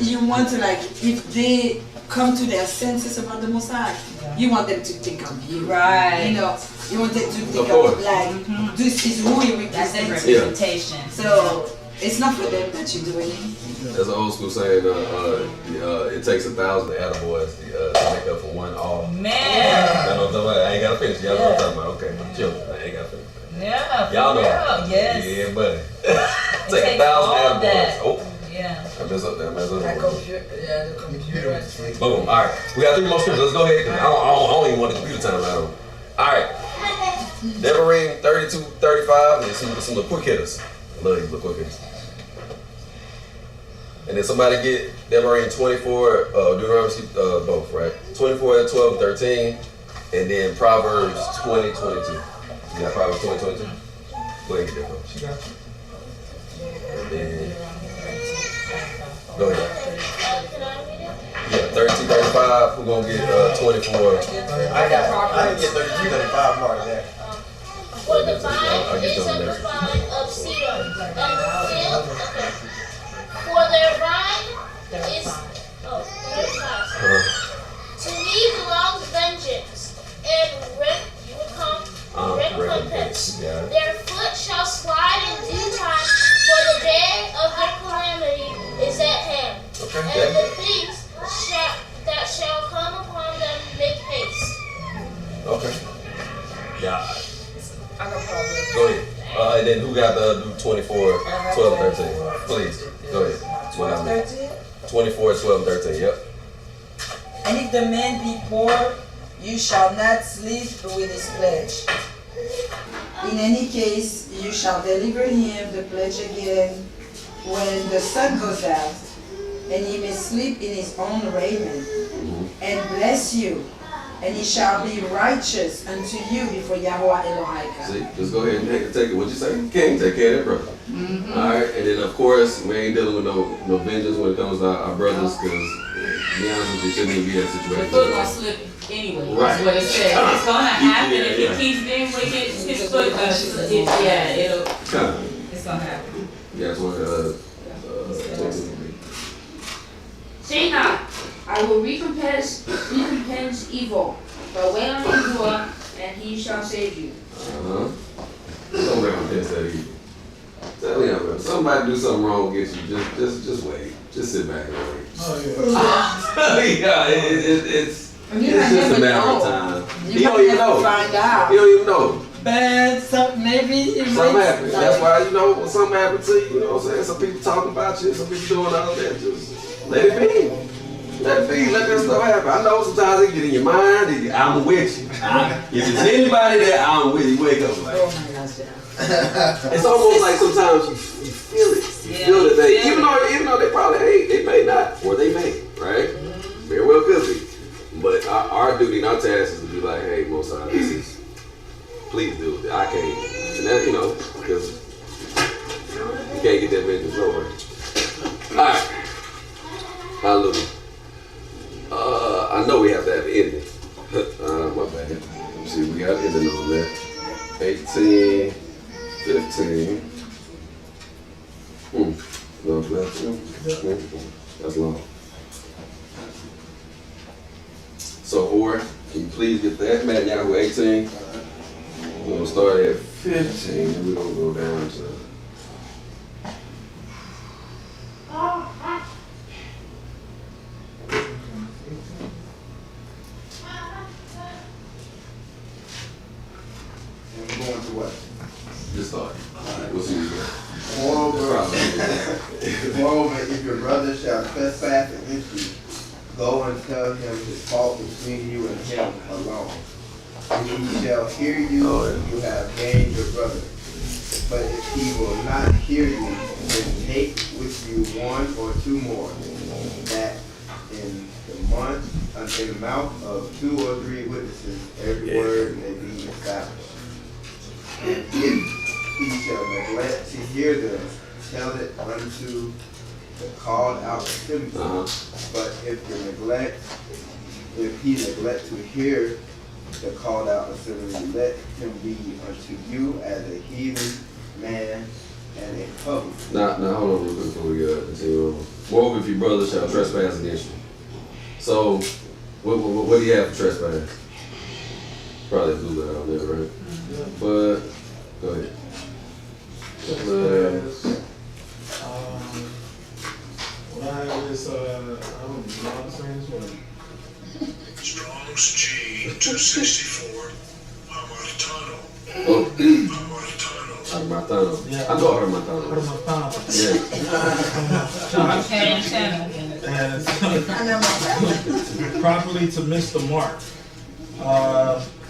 Speaker 5: to, like, if they come to their senses about the Most High, you want them to think of you.
Speaker 3: Right.
Speaker 5: You know, you want them to think
Speaker 2: Of
Speaker 5: of
Speaker 2: course.
Speaker 5: like, this is who you
Speaker 3: That's the
Speaker 5: represent.
Speaker 3: representation.
Speaker 5: So, it's not for them that you're doing it.
Speaker 2: That's an old school saying. It takes 1,000 attaboys to make up for one all.
Speaker 3: Man.
Speaker 2: Y'all know what I'm talking about? I ain't gotta finish. Y'all know what I'm talking about? Okay, chill. I ain't gotta finish.
Speaker 3: Yeah.
Speaker 2: Y'all know.
Speaker 3: Yeah. Yes.
Speaker 2: Yeah, buddy.
Speaker 3: It
Speaker 2: Take
Speaker 3: takes
Speaker 2: 1,000
Speaker 3: all that.
Speaker 2: attaboys. Oh,
Speaker 3: Yeah.
Speaker 2: I messed up there.
Speaker 5: The computer.
Speaker 2: Boom. All right. We got 3 more scriptures. Let's go ahead. I don't even want the computer time out. All right. Devarim 32, 35. And some little quick hitters. I love these little quick hitters. And then somebody get Devarim 24, Deuteronomy, both, right? 24, 12, 13. And then Proverbs 20, 22. You got Proverbs 20, 22? Go ahead and get that one. She got it. And then, go ahead. Yeah, 32, 35. Who gonna get 24?
Speaker 4: I didn't get 33, 35 more than that.
Speaker 9: For the vine is of the vine of cedar, and the field, okay. For their vine is, to me belongs vengeance and recompense. Their foot shall slide in due time, for the day of their calamity is at hand. And the things that shall come upon them make haste.
Speaker 2: Okay. Yeah.
Speaker 5: I got Proverbs.
Speaker 2: Go ahead. And then who got the 24, 12, 13? Please. Go ahead.
Speaker 5: 13?
Speaker 2: 24, 12, 13. Yep.
Speaker 5: And if the man be poor, you shall not sleep with his pledge. In any case, you shall deliver him the pledge again when the sun goes out, and he may sleep in his own raiment, and bless you, and he shall be righteous unto you before Yahweh Elohim.
Speaker 2: See, just go ahead and take it. What you say? King, take care of that brother. All right. And then, of course, we ain't dealing with no vengeance when it comes to our brothers, because, to be honest with you, shouldn't even be in that
Speaker 3: The
Speaker 2: situation.
Speaker 3: foot gonna slip anyway.
Speaker 2: Right.
Speaker 3: That's what it says. It's gonna happen
Speaker 2: Yeah,
Speaker 3: if
Speaker 2: yeah.
Speaker 3: he keeps being wicked. His foot gonna slip. It'll.
Speaker 2: Kind.
Speaker 3: It's gonna happen.
Speaker 2: Yeah, that's what,
Speaker 1: Say not, I will recompense evil, but wait on Yahuwah, and he shall save you.
Speaker 2: Don't recompense that either. Tell me, man, somebody do something wrong against you, just wait. Just sit back and wait.
Speaker 6: Oh,
Speaker 2: Yeah, it's
Speaker 5: You
Speaker 2: just
Speaker 5: might
Speaker 2: a
Speaker 5: never
Speaker 2: matter of
Speaker 5: know.
Speaker 2: time.
Speaker 5: You
Speaker 2: He
Speaker 5: might
Speaker 2: don't even
Speaker 5: never
Speaker 2: know.
Speaker 5: find out.
Speaker 2: He don't even know.
Speaker 5: But maybe it
Speaker 2: Something
Speaker 5: might,
Speaker 2: happened. That's why, when something happened to you, you know what I'm saying? Some people talking about you, some people doing all that. Just let it be. Let it be. Let that stuff happen. I know sometimes it get in your mind. I'm with you. If there's anybody there, I'm with you. Wake up like.
Speaker 5: Oh my gosh, yeah.
Speaker 2: It's almost like sometimes you feel it. You feel that they, even though they probably hate, they may not, or they may, right? Very well could be. But our duty and our task is to be like, hey, Most High, this is, please do it. I can't, and that, because you can't get that vengeance nowhere. All right, hallelujah. I know we have to have an ending. My bad. Let's see, we got an ending on that. 18, 15. No, that's long. So, or, can you please get that? Man, Yahoo 18. We're going to start at 15, and we're going to go down to.
Speaker 4: And we're going to what?
Speaker 2: Just start. We'll see what we got.
Speaker 4: Moreover, if your brother shall trespass against you, go and tell him his fault between you and him alone. If he shall hear you, you have gained your brother. But if he will not hear you, then take with you 1 or 2 more, that in the mouth of 2 or 3 witnesses every word may be established. And if he shall neglect to hear them, tell it unto the called out assembly. But if he neglect to hear the called out assembly, let him be unto you as a heathen man and a public.
Speaker 2: Now hold on real quick before we continue on. Moreover, if your brother shall trespass against you. So, what do you have for trespass? Probably a blue letter on there, right? But go ahead.
Speaker 6: What I have is I don't know how to say this word.
Speaker 10: Strong's G 264. Hamartano.
Speaker 2: Oh,
Speaker 10: Hamartano.
Speaker 2: Armatano.
Speaker 6: Yeah.
Speaker 2: I know Armatano.
Speaker 6: Yeah. Properly to miss the mark.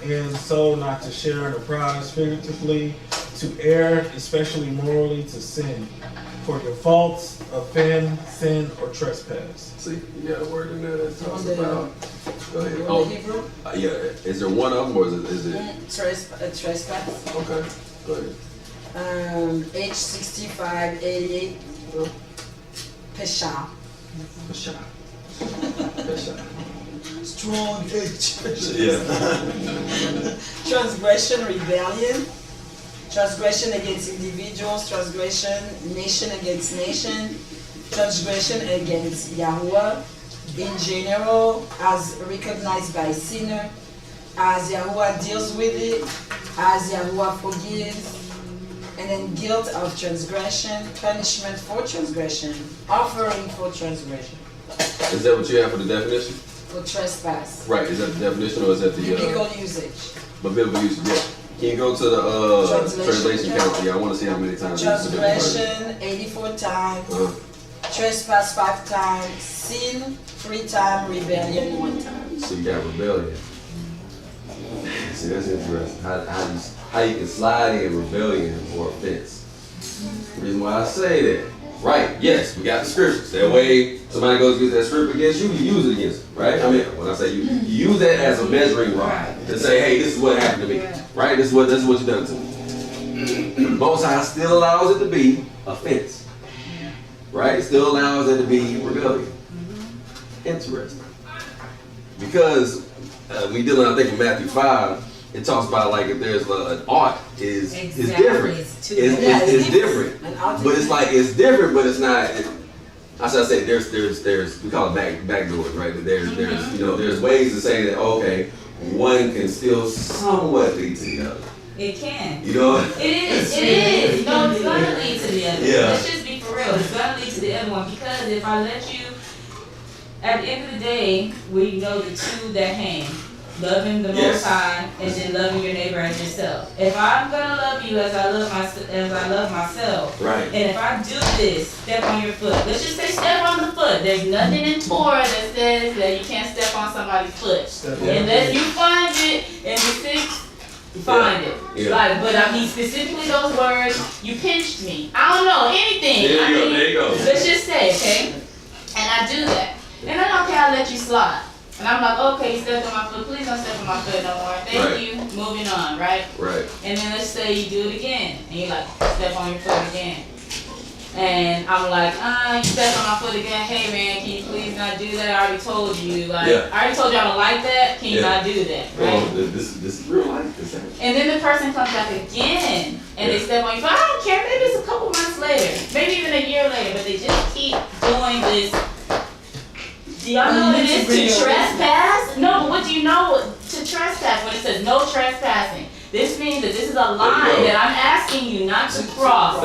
Speaker 6: And so not to share in the prize, figuratively, to err, especially morally, to sin. For your faults, offend, sin, or trespass.
Speaker 2: See, you got a word in there that talks about. Go ahead.
Speaker 5: You
Speaker 2: Oh,
Speaker 5: want the Hebrew?
Speaker 2: yeah. Is there one of them or is it?
Speaker 5: Trespass.
Speaker 2: Okay. Go ahead.
Speaker 5: H6588. Pesha.
Speaker 2: Pesha.
Speaker 5: Strong H.
Speaker 2: Yeah.
Speaker 5: Transgression, rebellion. Transgression against individuals, transgression, nation against nation, transgression against Yahuwah in general, as recognized by sinner, as Yahuwah deals with it, as Yahuwah forgives, and then guilt of transgression, punishment for transgression, offering for transgression.
Speaker 2: Is that what you have for the definition?
Speaker 5: For trespass.
Speaker 2: Right. Is that the definition or is that the
Speaker 5: Biblical usage.
Speaker 2: But biblical usage? Yeah. Can you go to the translation count? Yeah, I want to see how many times.
Speaker 5: Transgression 84 times. Trespass 5 times. Sin 3 times. Rebellion 1 time.
Speaker 2: So you got rebellion. See, that's interesting. How you can slide in rebellion or offense. The reason why I say that. Right, yes, we got the scriptures. That way, somebody goes to use that scripture against you, you use it against them, right? I mean, when I say you use that as a measuring rod to say, hey, this is what happened to me, right? This is what you done to me. The Most High still allows it to be offense, right? It still allows it to be rebellion. Interesting. Because we dealing, I think, in Matthew 5, it talks about like if there's an ought is different. It's different. But it's like it's different, but it's not. How should I say? There's we call it back doors, right? There's ways to say that okay, one can still somewhat lead to the other.
Speaker 3: It can.
Speaker 2: You know?
Speaker 3: It is. No, it's gonna lead to the other.
Speaker 2: Yeah.
Speaker 3: Let's just be for real. It's gonna lead to the other one because if I let you, at the end of the day, we know the two that hang. Loving the Most High and then loving your neighbor as yourself. If I'm gonna love you as I love myself,
Speaker 2: right?
Speaker 3: And if I do this, step on your foot. Let's just say step on the foot. There's nothing in Torah that says that you can't step on somebody's foot unless you find it in the 6. Find it. Like, but I mean specifically those words. You pinched me. I don't know anything.
Speaker 2: There you go.
Speaker 3: Let's just say, okay, and I do that, and then okay, I let you slide. And I'm like, okay, you stepped on my foot. Please don't step on my foot no more. Thank you. Moving on, right?
Speaker 2: Right.
Speaker 3: And then let's say you do it again. And you like, step on your foot again. And I'm like, you stepped on my foot again. Hey, man, can you please not do that? I already told you. Like, I already told you I don't like that. Can you not do that? Right?
Speaker 2: Well, this is real life.
Speaker 3: And then the person comes back again. And they step on your foot. I don't care. Maybe it's a couple months later. Maybe even a year later. But they just keep doing this. Do y'all know what it is to trespass? No, but what do you know to trespass when it says no trespassing? This means that this is a line that I'm asking you not to cross.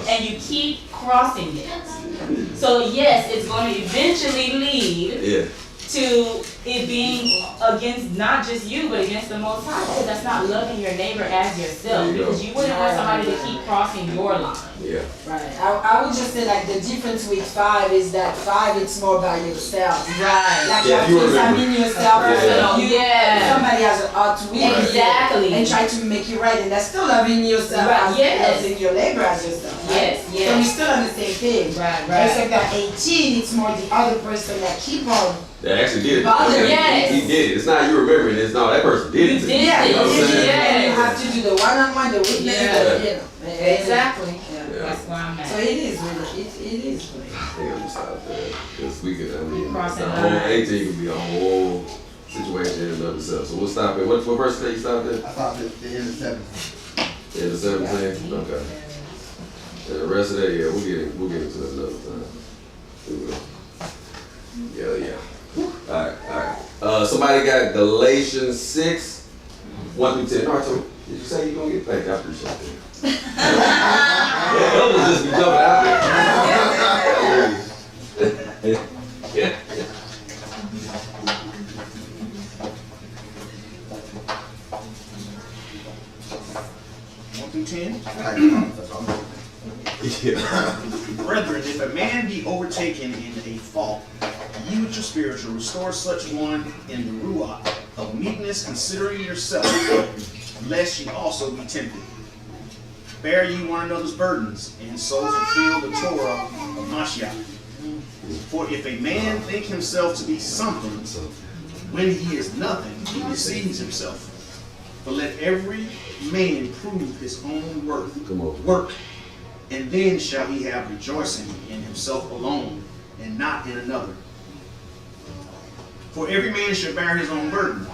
Speaker 3: And you keep crossing it. So yes, it's going to eventually lead to it being against not just you, but against the Most High. Because that's not loving your neighbor as yourself. Because you wouldn't want somebody to keep crossing your line.
Speaker 2: Yeah.
Speaker 5: Right. I would just say like the difference with 5 is that 5 it's more about yourself.
Speaker 3: Right.
Speaker 5: Like you have to examine yourself. Somebody has an ought with
Speaker 3: exactly.
Speaker 5: And try to make it right, and that's still loving yourself as loving your neighbor as yourself. Right?
Speaker 3: Yes.
Speaker 5: So we're still on the same page.
Speaker 3: Right.
Speaker 5: Except that 18, it's more the other person that keep on.
Speaker 2: They actually did it.
Speaker 3: Yes.
Speaker 2: He did it. It's not you remembering. It's no, that person did it.
Speaker 5: Yeah,
Speaker 2: you know what I'm saying?
Speaker 5: And you have to do the one-on-one, the witness,
Speaker 3: Exactly.
Speaker 2: Yeah.
Speaker 3: That's where I'm at.
Speaker 5: So it is really, it is really.
Speaker 2: I think I'm just out there. Because we could, the
Speaker 3: Crossing
Speaker 2: whole
Speaker 3: lines.
Speaker 2: 18 could be a whole situation in and of itself. So we'll stop it. What verse did you stop at?
Speaker 4: I stopped at the end of 17.
Speaker 2: Yeah, the 17? Okay. And the rest of that, we'll get into it another time. We will. Yeah. Alright. Somebody got Galatians 6. 1 through 10. All right, so did you say you're going to get paid? I appreciate that. Elders just be jumping out there. Yeah.
Speaker 11: 1 through 10.
Speaker 2: Yeah.
Speaker 11: Brethren, if a man be overtaken in a fault, ye with your spirit shall restore such one in the ruach of meekness, considering yourself, lest ye also be tempted. Bear ye one another's burdens, and so fulfill the Torah of Mashiach. For if a man think himself to be something, when he is nothing, he deceives himself. But let every man prove his own work, and then shall he have rejoicing in himself alone, and not in another. For every man shall bear his own burden.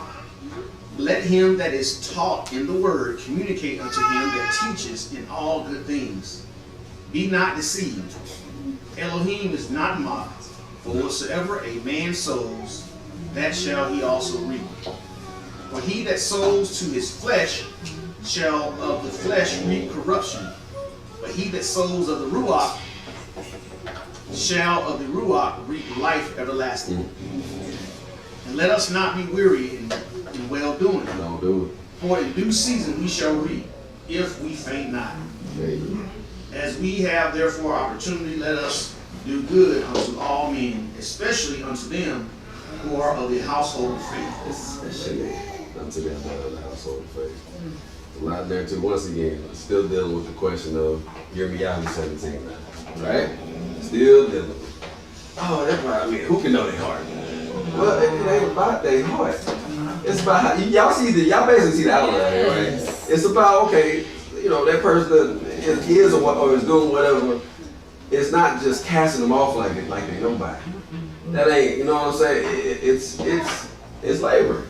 Speaker 11: Let him that is taught in the word communicate unto him that teaches in all good things. Be not deceived. Elohim is not mocked. For whatsoever a man sows, that shall he also reap. For he that sows to his flesh shall of the flesh reap corruption. But he that sows of the Ruach shall of the Ruach reap life everlasting. And let us not be weary in well doing.
Speaker 2: Don't do it.
Speaker 11: For in due season we shall reap, if we faint not. As we have therefore opportunity, let us do good unto all men, especially unto them who are of the household of faith.
Speaker 2: Especially unto them that are of the household of faith. A lot there too. Once again, still dealing with the question of Jeremiah 17 now, right? Still dealing with it. Oh, that's right. I mean, who can know their heart? Well, it ain't about their heart. It's about how, y'all basically see the outline here, right? It's about, okay, you know, that person is or is doing whatever. It's not just casting them off like they nobody. That ain't, you know what I'm saying? It's labor.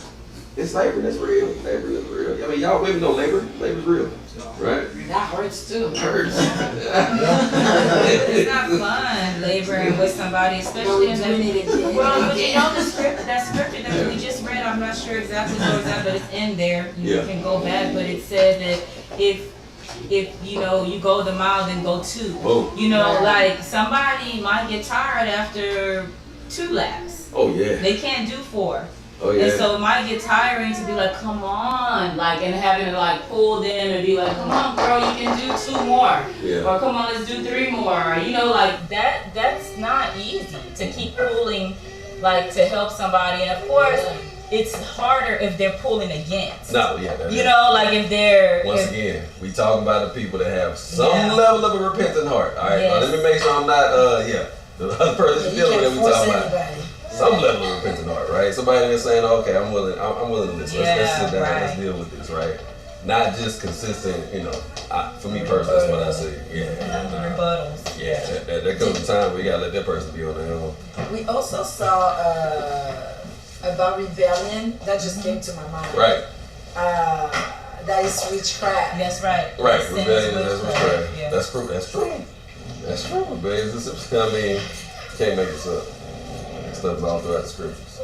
Speaker 2: It's labor that's real. Labor is real. I mean, y'all women know labor. Labor's real, right?
Speaker 5: That hurts too.
Speaker 2: It hurts.
Speaker 3: It's not fun laboring with somebody, especially in the well. But you know the script, that scripture that we just read. I'm not sure exactly where it's at, but it's in there. You can go back, but it said that if you know you go the mile, then go 2.
Speaker 2: Oh.
Speaker 3: You know, like somebody might get tired after 2 laps.
Speaker 2: Oh yeah.
Speaker 3: They can't do 4.
Speaker 2: Oh yeah.
Speaker 3: And so it might get tiring to be like, come on, like, and having to like pull them and be like, come on, girl, you can do 2 more.
Speaker 2: Yeah.
Speaker 3: Or come on, let's do 3 more. You know, like that's not easy to keep pulling, like to help somebody. And of course, it's harder if they're pulling against.
Speaker 2: No, yeah.
Speaker 3: You know, like if they're
Speaker 2: again, we talking about the people that have some level of a repentant heart. All right, now, let me make sure I'm not the other person dealing with that we talking about. Some level of repentant heart, right? Somebody that's saying, okay, I'm willing to listen. Let's sit down, let's deal with this, right? Not just consistent, you know. For me personally, that's what I say. Yeah.
Speaker 3: Rebuttals.
Speaker 2: Yeah, there comes a time where you gotta let that person be on their own.
Speaker 5: We also saw about rebellion. That just came to my mind.
Speaker 2: Right.
Speaker 5: That is witchcraft.
Speaker 3: That's right.
Speaker 2: Right. Rebellion is witchcraft.
Speaker 3: Yeah.
Speaker 2: That's true. That's true. That's true. Rebellion is. I mean, you can't make this up. Stuff all throughout the scriptures.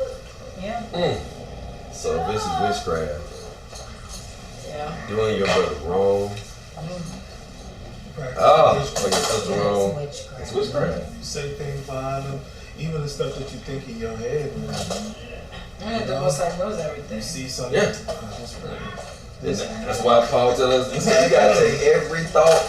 Speaker 3: Yeah.
Speaker 2: So this is witchcraft. Doing your brother wrong. Oh, like your sister wrong. It's witchcraft.
Speaker 6: You say things behind them, even the stuff that you think in your head.
Speaker 5: The Most High knows everything.
Speaker 6: You see something.
Speaker 2: That's why Paul tells us you gotta take every thought.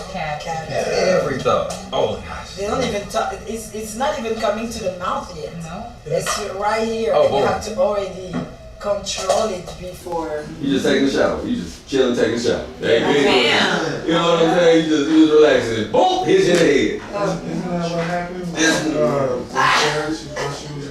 Speaker 2: Every thought. Oh gosh.
Speaker 5: They don't even talk. It's not even coming to the mouth yet.
Speaker 3: No.
Speaker 5: It's right here.
Speaker 2: Oh,
Speaker 5: and
Speaker 2: boy.
Speaker 5: you have to already control it before.
Speaker 2: You just taking a shower. You just chilling, taking a shower.
Speaker 3: Damn.
Speaker 2: You know what I'm saying? You just relaxing. Boom! Hits your head.
Speaker 6: Isn't that what happened? Sarah, she thought she was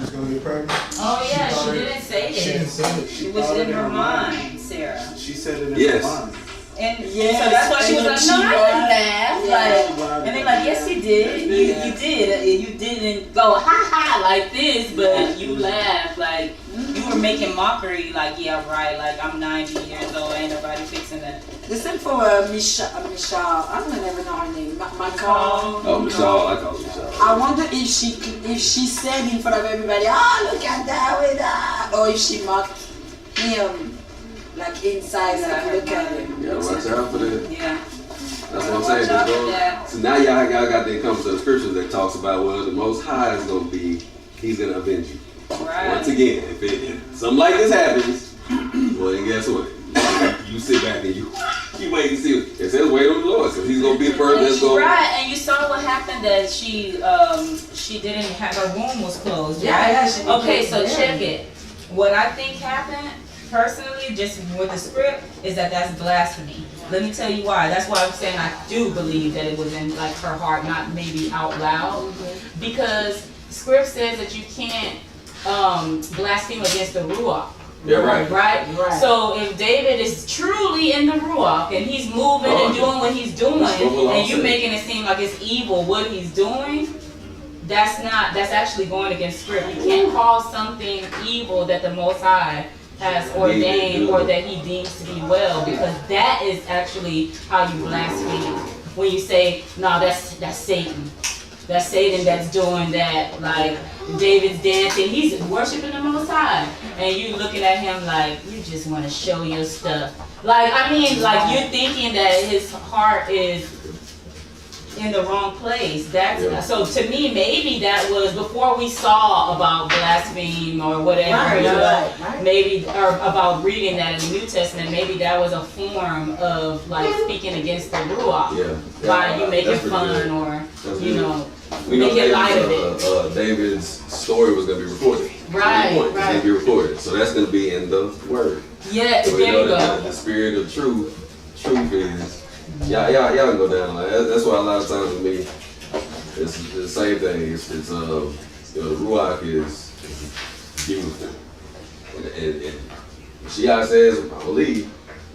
Speaker 6: gonna get pregnant.
Speaker 3: Oh yeah, she didn't say it.
Speaker 6: She didn't say it.
Speaker 3: It was in her mind, Sarah.
Speaker 6: She said it in her mind.
Speaker 3: And so that's why she was like, no, I didn't laugh. Like, and they're like, yes, you did. You did. You didn't go ha ha like this, but you laughed. Like you were making mockery. Like, yeah, right. Like I'm 90 years old, ain't nobody fixing that.
Speaker 5: The same for Michelle. I don't even know her name. Michelle.
Speaker 2: Oh, Michelle. I call her Michelle.
Speaker 5: I wonder if she said in front of everybody, oh, look at that with that, or if she mocked. him, like inside, like look at him.
Speaker 2: Yeah, watch out for that.
Speaker 5: Yeah.
Speaker 2: That's what I'm saying.
Speaker 3: Watch out for that.
Speaker 2: So now y'all got the comes to the scriptures that talks about, well, the Most High is going to be, he's going to avenge you.
Speaker 3: Right.
Speaker 2: Once again, if something like this happens, well, then guess what? You sit back and you wait and see. It says wait on the Lord, because he's going to be the person that's going to...
Speaker 3: Right, and you saw what happened that she didn't have, her womb was closed, right?
Speaker 5: Yeah, she
Speaker 3: Okay, so
Speaker 5: yeah.
Speaker 3: check it. What I think happened, personally, just with the script, is that that's blasphemy. Let me tell you why. That's why I'm saying I do believe that it was in like her heart, not maybe out loud. Because script says that you can't blaspheme against the Ruach.
Speaker 2: Yeah, right.
Speaker 3: Right? So if David is truly in the Ruach and he's moving and doing what he's doing, and you making it seem like it's evil what he's doing, that's actually going against script. You can't call something evil that the Most High has ordained or that he deems to be well, because that is actually how you blaspheme. When you say, no, that's Satan. That's Satan that's doing that. Like David's dancing, he's worshiping the Most High, and you looking at him like you just want to show your stuff. Like I mean, like you're thinking that his heart is in the wrong place. That's so to me, maybe that was before we saw about blaspheme or whatever. Maybe or about reading that in the New Testament. Maybe that was a form of like speaking against the Ruach by you making fun or you know.
Speaker 2: We know
Speaker 3: Make it light of it.
Speaker 2: David's story was going to be recorded.
Speaker 3: Right.
Speaker 2: It's going to be recorded. So that's going to be in the Word.
Speaker 3: Yeah,
Speaker 2: so
Speaker 3: there you go.
Speaker 2: The spirit of truth is, y'all can go down. Like, that's why a lot of times with me, it's the same thing. It's you know, the Ruach is beautiful. And Shia says, I believe,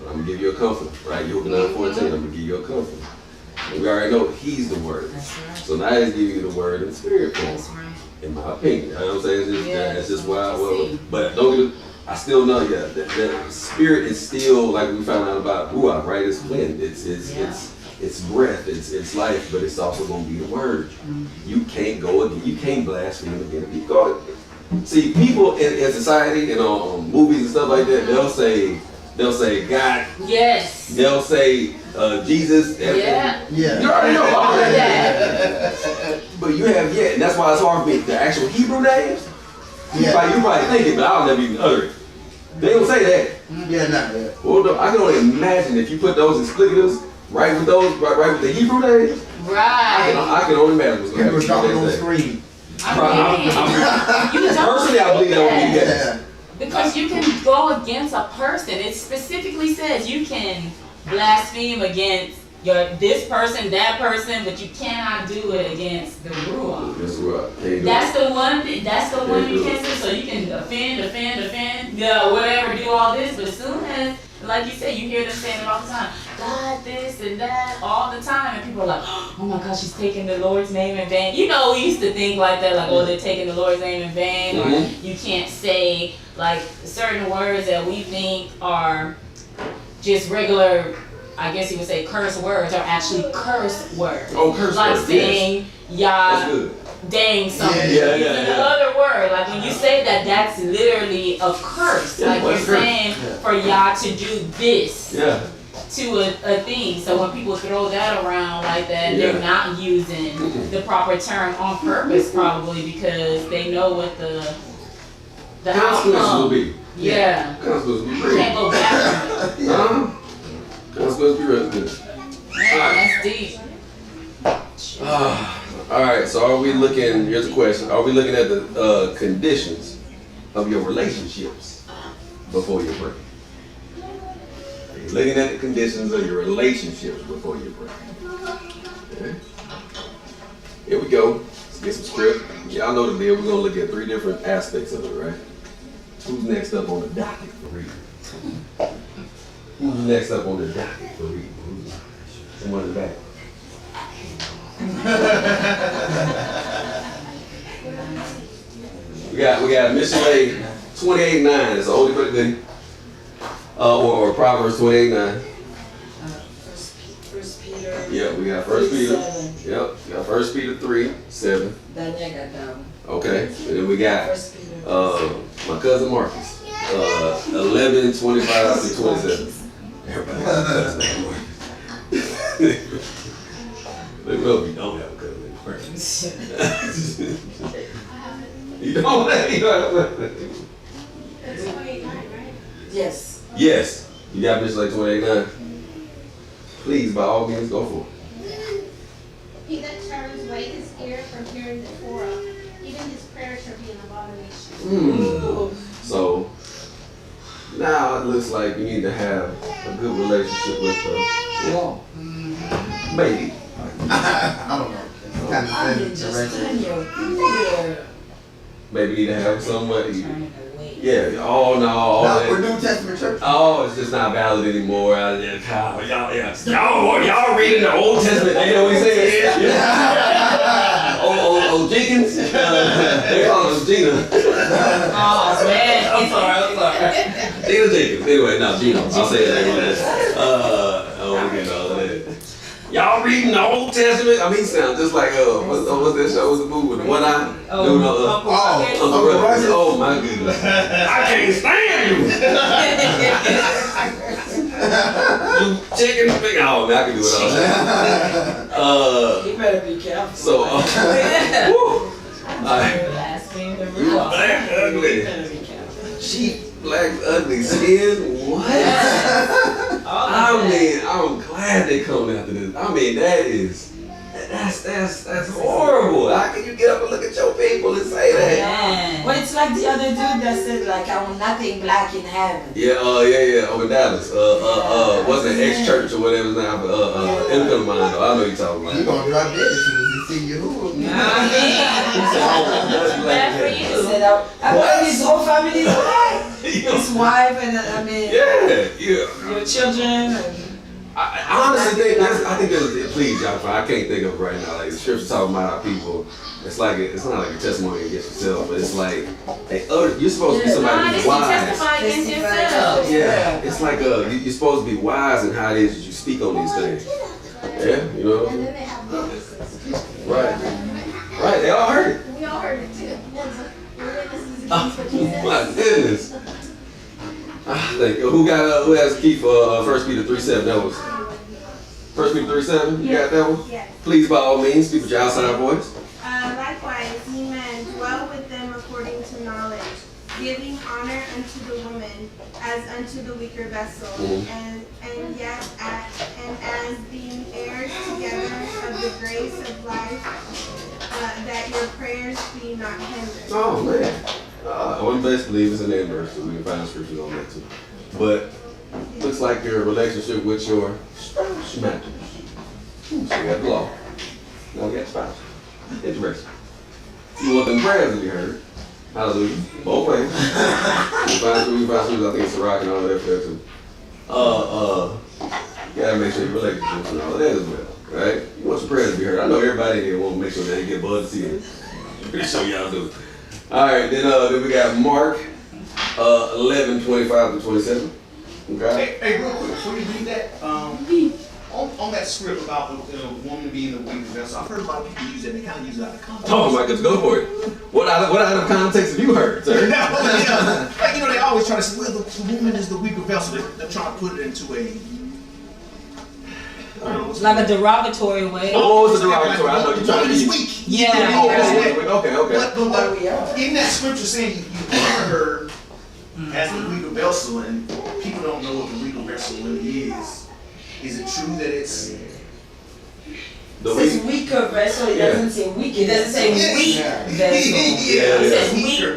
Speaker 2: I'm going to give you a comfort. Right? You're 9:14, I'm going to give you a comfort. And we already know he's the Word.
Speaker 5: That's right.
Speaker 2: So now he's giving you the Word in spirit form.
Speaker 5: That's right.
Speaker 2: In my opinion. You know what I'm saying? It's just why. But don't get, I still know, that spirit is still, like we found out about Ruach, right? It's wind. It's breath. It's life, but it's also going to be the Word. You can't go again. You can't blaspheme again. You go. See, people in society and on movies and stuff like that, they'll say God.
Speaker 3: Yes.
Speaker 2: They'll say Jesus.
Speaker 11: Yeah.
Speaker 2: You already know all that. But you have and that's why it's hard for me. The actual Hebrew names. You probably think it, but I'll never even utter it. They don't say that. Well, no, I can only imagine if you put those explicatives right with the Hebrew names.
Speaker 3: Right.
Speaker 2: I can only imagine what's going to happen on the screen. Personally, I believe that would be yes.
Speaker 3: Because you can go against a person. It specifically says you can blaspheme against this person, that person, but you cannot do it against the Ruach. That's the one thing. That's the one you can do. So you can offend, whatever, do all this. But as soon as, like you said, you hear them saying it all the time, God, this and that, all the time, and people are like, oh my gosh, she's taking the Lord's name in vain. You know, we used to think like that, like, oh, they're taking the Lord's name in vain, or you can't say like certain words that we think are just regular, I guess you would say curse words, are actually curse words.
Speaker 2: Oh, curse
Speaker 3: like
Speaker 2: words.
Speaker 3: saying, Yah, dang something. Using another word. Like when you say that, that's literally a curse. Like you're saying for Yah to do this to a thing. So when people throw that around like that, they're not using the proper term on purpose, probably because they know what the
Speaker 2: consequences will be.
Speaker 3: Consequences
Speaker 2: will be.
Speaker 3: Can't go back from it.
Speaker 2: Consequences be real good.
Speaker 3: That's deep.
Speaker 2: Alright, so are we looking, here's a question, are we looking at the conditions of your relationships before you pray? Are you looking at the conditions of your relationships before you pray? Okay. Here we go. Let's get some script. Y'all know the deal. We're going to look at 3 different aspects of it, right? Who's next up on the docket for reading? Who's next up on the docket for reading? Someone in the back. we got Missionary 28:9. It's oldie but a goodie. Or Proverbs 28:9.
Speaker 5: First Peter.
Speaker 2: Yeah, we got 1 Peter.
Speaker 5: 7.
Speaker 2: Yep, we got 1 Peter 3:7.
Speaker 5: Daniel got that one.
Speaker 2: Okay, and then we got my cousin Marcus. 11:25 to 27. Everybody does that word. They will be don't have a covenant word. You don't have it.
Speaker 7: It's 28:9, right?
Speaker 5: Yes.
Speaker 2: Yes. You got bitch like 28:9. Please, by all means, go for it.
Speaker 7: He that turns away his ear from hearing the Torah, even his prayer shall be an abomination.
Speaker 2: So now it looks like you need to have a good relationship with the law. Maybe.
Speaker 4: I don't know. It's kind of
Speaker 5: I mean, just turn your ear.
Speaker 2: Maybe you need to have somebody. Yeah. Oh no. All
Speaker 4: No,
Speaker 2: that.
Speaker 4: we're New Testament church.
Speaker 2: Oh, it's just not valid anymore. Y'all reading the Old Testament. They know what he said. Oh, Jenkins. They call him Gina.
Speaker 3: Oh, man.
Speaker 2: I'm sorry. Gina Jenkins. Anyway, no, Gino. I'll say it anyway. Oh, we get all of that. Y'all reading the Old Testament? I mean, he sounds just like what's that show? What's the movie with the one eye?
Speaker 3: Uncle
Speaker 2: Ruckus. Oh my goodness! I can't stand you. You chicken finger. Oh man, I can do it all.
Speaker 5: You better be careful.
Speaker 2: So, black ugly.
Speaker 5: You better be careful.
Speaker 2: Cheap, black, ugly skin. What? I mean, I'm glad they coming after this. I mean, that's horrible. How can you get up and look at your people and say that?
Speaker 3: Man.
Speaker 5: Well, it's like the other dude that said, like, I want nothing black in heaven.
Speaker 2: Yeah, over Dallas. What's it, ex-church or whatever his name? Income mind, though. I know you're talking about.
Speaker 4: You're going to drop dead as soon as you see you.
Speaker 3: Bad for you.
Speaker 5: He said, I want his whole family is black. His wife and, I mean, your children. And
Speaker 2: I honestly think there's please, y'all, I can't think of it right now. Like the scripture talking about our people. It's not like a testimony against yourself, but it's like you're supposed to be somebody who's wise.
Speaker 3: Testify against yourself.
Speaker 2: Yeah, it's like you're supposed to be wise in how it is that you speak on these things. Yeah, you know.
Speaker 7: And then they have witnesses.
Speaker 2: Right. They all heard it.
Speaker 7: We all heard it too. We're witnesses against what he said.
Speaker 2: My goodness. Thank you. Who has a key for 1 Peter 3:7? That was 1 Peter 3:7. You got that one?
Speaker 12: Yes.
Speaker 2: Please, by all means, speak with your outside voice.
Speaker 12: Likewise, ye men, dwell with them according to knowledge, giving honor unto the woman as unto the weaker vessel, and as being heirs together of the grace of life, that your prayers be not hindered.
Speaker 2: Oh man, one best believers in that verse, so we can find scriptures on that too. But looks like your relationship with your spouse matters. So we got the law. Now we got spouse. Interesting. You want them prayers to be heard. Hallelujah. Both ways. We find scriptures, I think it's a rock and all that there too. You gotta make sure your relationships and all that as well, right? You want your prayers to be heard. I know everybody here want to make sure that they get Bud to see it. Pretty sure y'all do. All right, then we got Mark 11:25 to 27. Okay.
Speaker 11: Hey, real quick, before you read that, on that script about the woman being the weaker vessel, I've heard a lot of people use that. They kind of use it out of context.
Speaker 2: Oh my goodness, go for it. What out of context have you heard, sir?
Speaker 11: Like, they always try to say, well, the woman is the weaker vessel. They're trying to put it into a...
Speaker 3: Like a derogatory way.
Speaker 2: Oh, it's a derogatory. I know you're trying to be
Speaker 11: weak.
Speaker 3: Yeah.
Speaker 2: Okay.
Speaker 11: But in that scripture saying you honor her as the weaker vessel, and people don't know what the weaker vessel really is. Is it true that it's...
Speaker 5: It says weaker vessel, it doesn't say weak. It doesn't say weak vessel. It says weaker.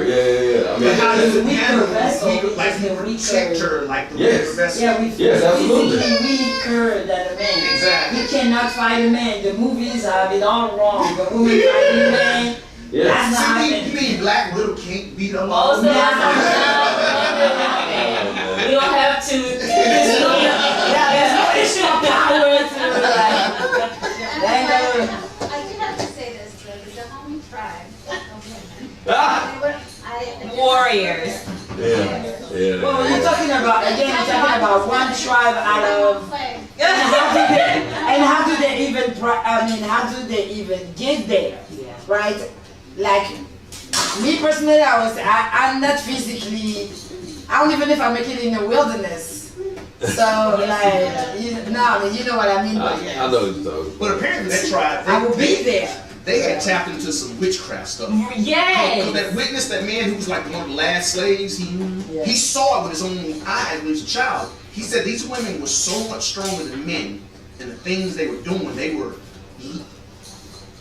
Speaker 2: Yeah. I mean,
Speaker 5: how is weaker vessel?
Speaker 11: Like you protect her like the weaker vessel.
Speaker 5: Yeah, we
Speaker 2: absolutely.
Speaker 5: physically weaker than a man.
Speaker 11: Exactly.
Speaker 5: We cannot fight a man. The movies have it all wrong. The women fighting a man.
Speaker 2: Yeah.
Speaker 5: That's not happening.
Speaker 11: You mean Black Widow can't beat up
Speaker 3: Most of the time, we don't have to.
Speaker 5: There's no issue of power to
Speaker 7: I do have to say this, though, there's a homie tribe of women.
Speaker 3: Warriors.
Speaker 2: Yeah.
Speaker 5: Well, you're talking about one tribe out of. And how do they even get there? Right? Like Me personally, I'm not physically. I don't even know if I make it in the wilderness. So like, you know what I mean by that.
Speaker 2: I know what you're talking about.
Speaker 11: But apparently they tried.
Speaker 5: I will be there.
Speaker 11: They had tapped into some witchcraft stuff.
Speaker 3: Yes.
Speaker 11: That witness, that man who was like one of the last slaves, he saw it with his own eyes when he was a child. He said these women were so much stronger than men, and the things they were doing, they were,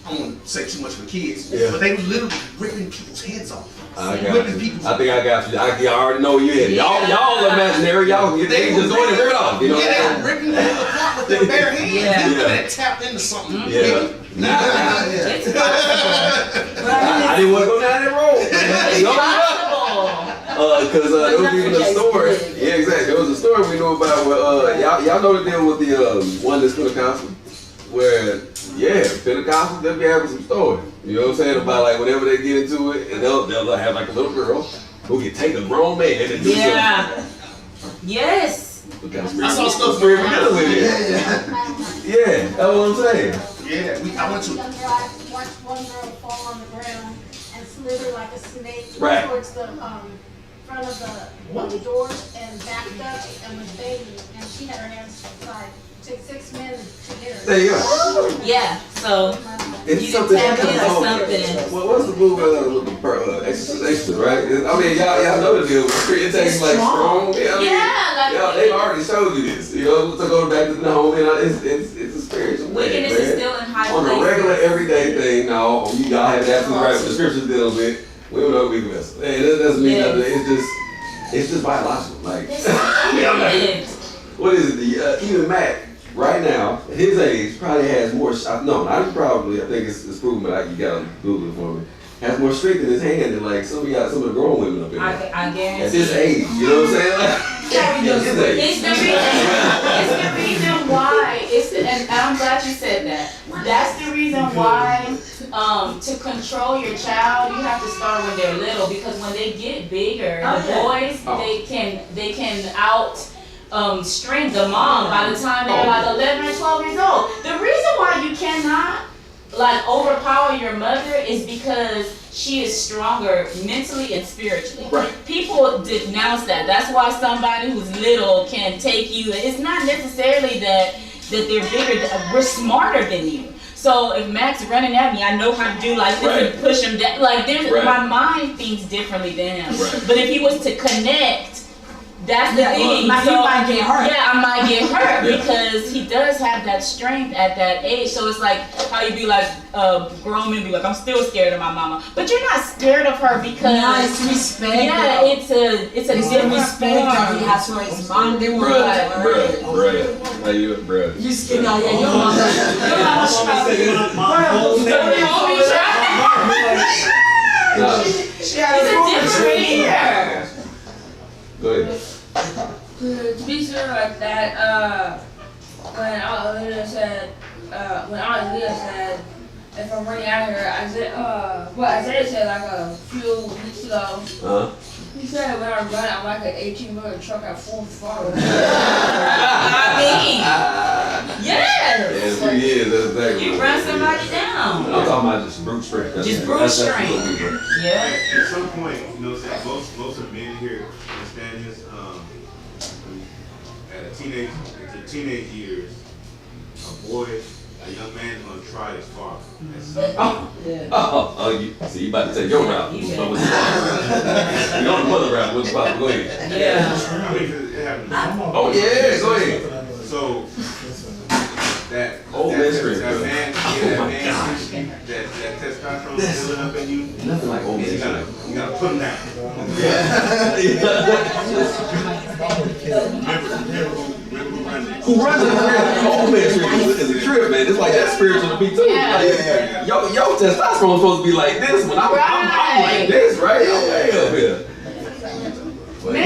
Speaker 11: I don't want to say too much for kids, but they were literally ripping people's heads off.
Speaker 2: I think I got you. I already know you. Y'all imaginary. Y'all just going to rip it off. You know?
Speaker 11: Yeah, they were ripping them apart with their bare hands.
Speaker 5: Yeah.
Speaker 11: They tapped into something.
Speaker 2: Yeah.
Speaker 3: It's possible.
Speaker 2: I didn't want to go down that road.
Speaker 3: It's possible.
Speaker 2: Because there was even a story. Yeah, exactly. There was a story we know about where y'all know the deal with the one that's Pentecostal, where Pentecostals they'll be having some stories. You know what I'm saying, about like whenever they get into it, and they'll have like a little girl who can take a grown man and do something.
Speaker 3: Yes.
Speaker 11: I saw stuff
Speaker 2: with it. Yeah, that's what I'm saying.
Speaker 11: Yeah, I went to.
Speaker 7: Watched one girl fall on the ground and slither like a snake
Speaker 2: Right.
Speaker 7: towards the front of the door and backed up and was begging, and she had her hands tied. It took 6 men to get her.
Speaker 2: There you go.
Speaker 3: Yeah. So
Speaker 2: It's
Speaker 3: you
Speaker 2: something
Speaker 3: can tap
Speaker 2: that
Speaker 3: into
Speaker 2: comes home.
Speaker 3: something.
Speaker 2: Well, what's the movie with the Exorcist, right? I mean, y'all know the deal. It takes like strong. They've already showed you this. You know, to go back to the home, it's a spiritual thing,
Speaker 3: Wickedness is still in high
Speaker 2: on a
Speaker 3: places.
Speaker 2: regular, everyday thing. No, y'all have absolutely right. What the scriptures deal with. We don't know weak vessel. Hey, that doesn't mean nothing. It's just biological. Like, what is it? Even Mac. Right now, at his age, probably has more. Not probably. I think it's proven, but you gotta Google it for me. Has more strength in his hand than like some of the grown women up in there.
Speaker 3: I guarantee.
Speaker 2: At this age, you know what I'm saying? Like,
Speaker 3: It's the reason why. And I'm glad you said that. That's the reason why. To control your child, you have to start when they're little, because when they get bigger, the boys they can out. String the mom by the time they're like 11 or 12 years old. The reason why you cannot like overpower your mother is because she is stronger mentally and spiritually.
Speaker 2: Right.
Speaker 3: People denounce that. That's why somebody who's little can take you. It's not necessarily that they're bigger. We're smarter than you. So if Mac's running at me, I know how to do like this and push him down. Like my mind thinks differently than him.
Speaker 2: Right.
Speaker 3: But if he was to connect. That's the thing.
Speaker 5: You might get hurt.
Speaker 3: Yeah, I might get hurt because he does have that strength at that age. So it's like how you be like grown men be like, I'm still scared of my mama, but you're not scared of her because
Speaker 5: it's respect.
Speaker 3: Yeah, it's a different
Speaker 5: respect that he
Speaker 3: form.
Speaker 5: has for his mom. They were
Speaker 2: bruh. How you, bruh?
Speaker 5: You scared of your mother.
Speaker 3: It's a different fear.
Speaker 2: Go ahead.
Speaker 1: To be sure like that, when Isaiah said, if I'm running out of here, Isaiah said like a few weeks ago. He said when I run, I'm like an 18-wheeler truck at full throttle.
Speaker 3: Yes.
Speaker 2: Yes, he is. That's exactly.
Speaker 3: You run somebody down.
Speaker 2: I'm talking about just brute strength.
Speaker 3: Just brute strength. Yeah.
Speaker 8: At some point, you know, most of the men here understand this. At the teenage years, a young man is going to try his father.
Speaker 2: You about to take your route. You on the mother route with the father. Go ahead.
Speaker 3: Yeah.
Speaker 8: I mean, it happens.
Speaker 2: Oh yeah, go ahead.
Speaker 8: So that man, that testosterone building up in you.
Speaker 2: Nothing like old
Speaker 8: You gotta put him down. Who runs
Speaker 2: it? Old man trip is a trip, man. It's like that spiritual to be too.
Speaker 3: Yeah.
Speaker 2: Like, yo, testosterone supposed to be like this when I'm like this, right? I'm way up here.
Speaker 3: For real,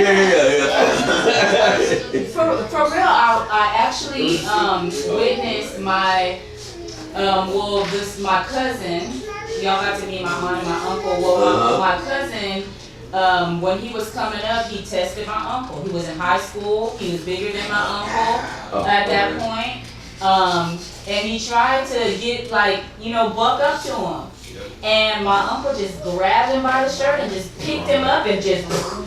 Speaker 3: I actually witnessed my my cousin. Y'all got to meet my aunt and my uncle. Well, my cousin, when he was coming up, he tested my uncle. He was in high school. He was bigger than my uncle at that point. and he tried to get like, buck up to him. And my uncle just grabbed him by the shirt and just picked him up and just,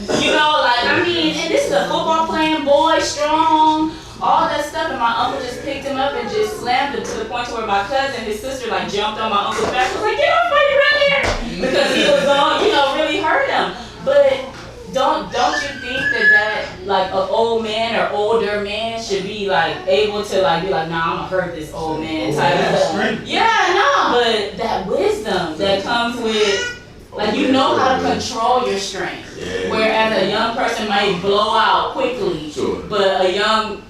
Speaker 3: and this is a football playing boy, strong, all that stuff. And my uncle just picked him up and just slammed him to the point where my cousin, his sister, like jumped on my uncle's back. Was like, get off my right here, because he was on, really hurt him. But don't you think that like an old man or older man should be like able to like be like, nah, I'm gonna hurt this old man type of stuff. Yeah, no, but that wisdom that comes with like how to control your strength. Whereas a young person might blow out quickly, but an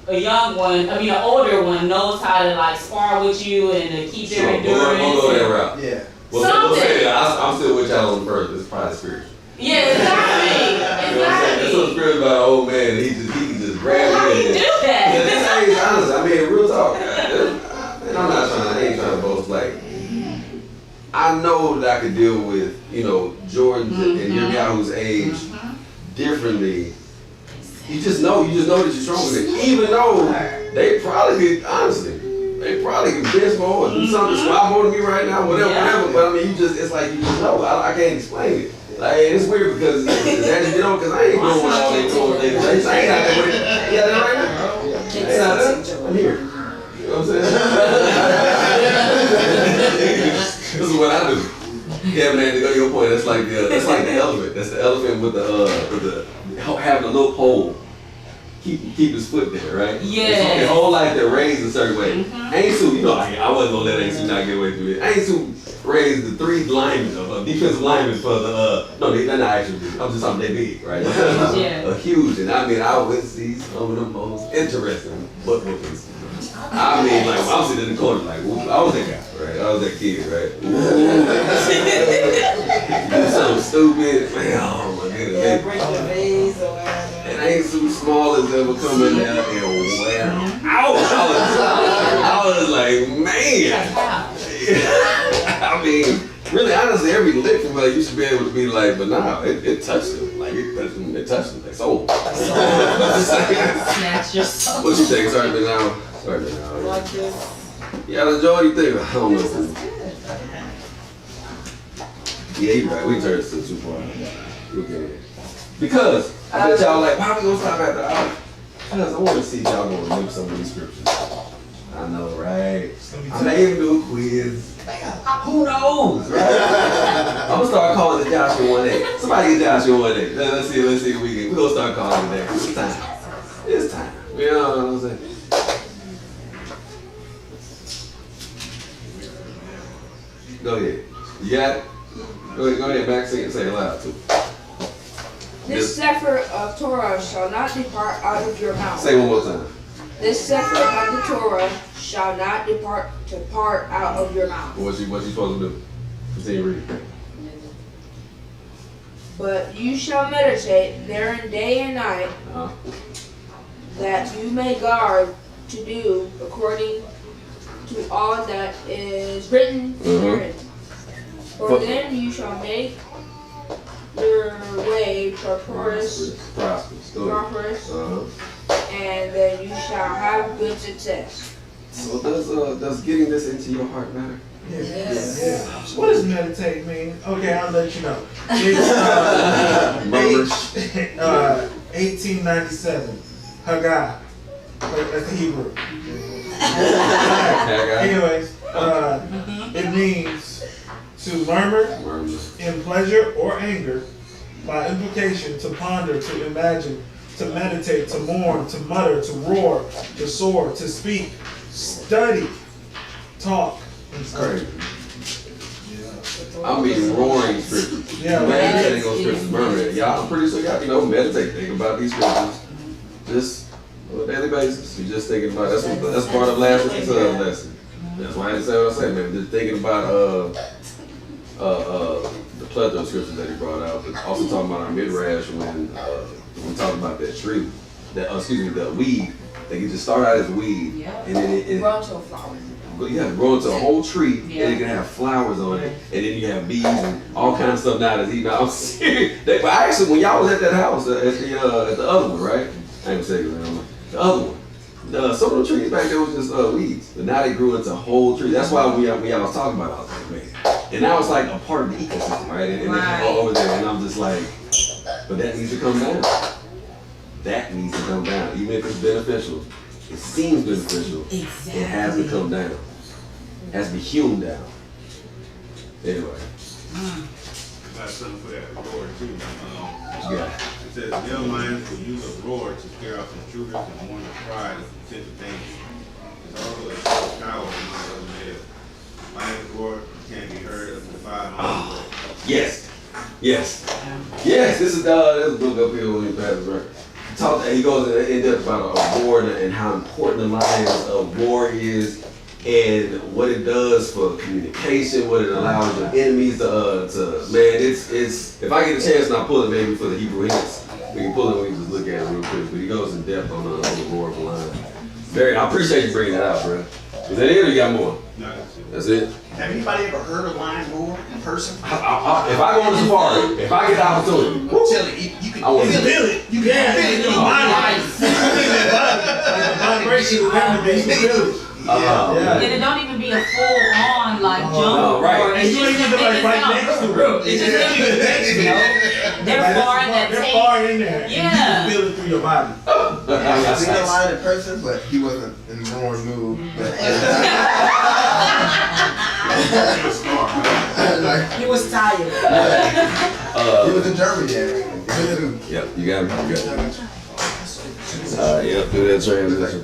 Speaker 3: older one knows how to like spar with you and to keep their endurance.
Speaker 2: We'll go that route.
Speaker 4: Yeah.
Speaker 2: Well, I'm still with y'all on the first. It's probably spiritual.
Speaker 3: Yeah, exactly.
Speaker 2: That's what's great about an old man. He can just grab
Speaker 3: How
Speaker 2: me.
Speaker 3: do you do that?
Speaker 2: That's honest. I mean, real talk. And I ain't trying to boast. Like, I know that I could deal with, Jordan's and Yahoo's age differently. You just know that you're stronger than them. Even though they probably could, honestly, bench more or do something, squat more than me right now, whatever. But I mean, it's like you just know. I can't explain it. Like, it's weird because as you get on, because I ain't doing what all they doing. I ain't out there with it. Yeah, that right now? Ain't out there? I'm here. You know what I'm saying? This is what I do. Yeah, man, to go to your point, that's like the elephant. That's the elephant with the having a little pole. Keep his foot there, right?
Speaker 3: Yeah.
Speaker 2: His whole life they're raised a certain way. Ainsu, I wasn't gonna let Ainsu not get away from it. Ainsu raised the 3 linemen, defensive linemen for the no, they're not actually. I'm just talking they big, right? Huge, and I would see some of the most interesting butt whoopings. I mean, like I'm sitting in the corner, like I was that guy, right? I was that kid, right? Do something stupid, man. Oh my goodness.
Speaker 5: Yeah, break the vase or whatever.
Speaker 2: And ain't too small as ever come in there and wear them out. I was like, man. I mean, really, honestly, every lick from her, you should be able to be like, but nah, it touched him. Like, it touched him. Like, soul.
Speaker 3: Snatch your soul.
Speaker 2: What you think? Sorry, but now.
Speaker 5: Like this.
Speaker 2: Y'all enjoy what you think? I don't know. Yeah, you're right. We turned this to 2.0. Okay. Because I bet y'all like, why we gonna stop at the hour? Because I want to see if y'all gonna remember some of these scriptures. I know, right? I may even do a quiz. Who knows, right? I'm gonna start calling it Joshua 1:8. Somebody get Joshua 1:8. Let's see if we're gonna start calling it that. It's time. You know what I'm saying? Go ahead. You got it? Go ahead, back say it loud too.
Speaker 13: This sefer of Torah shall not depart out of your mouth.
Speaker 2: Say one more time.
Speaker 13: This sefer of the Torah shall not depart out of your mouth.
Speaker 2: What you supposed to do? Continue reading.
Speaker 13: But you shall meditate therein day and night, that you may guard to do according to all that is written therein. For then you shall make your way prosperous, and then you shall have good success.
Speaker 2: So does getting this into your heart matter?
Speaker 6: Yes. What does meditate mean? Okay, I'll let you know. It's 1897. Haggah. That's the Hebrew. Anyways, it means to murmur in pleasure or anger, by implication, to ponder, to imagine, to meditate, to mourn, to mutter, to roar, to soar, to speak, study, talk.
Speaker 2: It's crazy. I mean, roaring scriptures.
Speaker 6: Yeah,
Speaker 2: meditating on scriptures, murmuring. Y'all, I'm pretty sure y'all, meditate, think about these scriptures, just on a daily basis. You're just thinking about that's part of last week's lesson. That's why I didn't say what I said, man. Just thinking about the plethora of scriptures that he brought out. But also talking about our midrash when we talk about that tree, the weed. They can just start out as weed, and then it
Speaker 13: grow to a flower.
Speaker 2: Yeah, grow into a whole tree, and it can have flowers on it, and then you have bees and all kinds of stuff now that's eating out. I'm serious. But actually, when y'all was at that house, at the other one, right? I ain't gonna say it, the other one. Some of the trees back there was just weeds, but now they grew into whole trees. That's why we was talking about it, I was like, man. And now it's like a part of the ecosystem, right? And it's all over there, and I'm just like, but that needs to come down. That needs to come down. Even if it's beneficial, it seems beneficial, it has to come down. It has to be hewn down. Anyway.
Speaker 8: Got something for that roar too.
Speaker 2: Yeah.
Speaker 8: It says young lions will use a roar to scare off intruders and warn the pride of potential danger. It's also a show of power among other males. Lions roar can be heard up to 5 miles away.
Speaker 2: Yes. Yes. Yes. This is there's a book up here when he passes right. He goes in depth about a war and how important the lion's roar is, and what it does for communication, what it allows your enemies to man, it's if I get a chance and I pull it maybe for the Hebrew hints, we can pull it and we can just look at it real quick. But he goes in depth on the roar of the lion. Very, I appreciate you bringing that out, bro. Is that it or you got more?
Speaker 8: No,
Speaker 2: that's it.
Speaker 11: Have anybody ever heard a lion roar in person?
Speaker 2: If I go on a safari, if I get the opportunity,
Speaker 11: I'm telling you, you can
Speaker 2: feel
Speaker 11: it. You can feel it in your body.
Speaker 6: The vibration of that, you can feel it.
Speaker 3: And it don't even be a full on like jump.
Speaker 2: Right.
Speaker 3: Or it's just
Speaker 6: even like right next to it.
Speaker 3: It's just they're far in that
Speaker 6: They're
Speaker 3: tape.
Speaker 6: far in there.
Speaker 3: Yeah.
Speaker 6: And you can feel it through your body.
Speaker 4: I've seen a lion in person, but he wasn't in the roaring mood. But
Speaker 5: He was tired.
Speaker 4: he was in Germany.
Speaker 2: Yep, you got me. Yep, do that transition.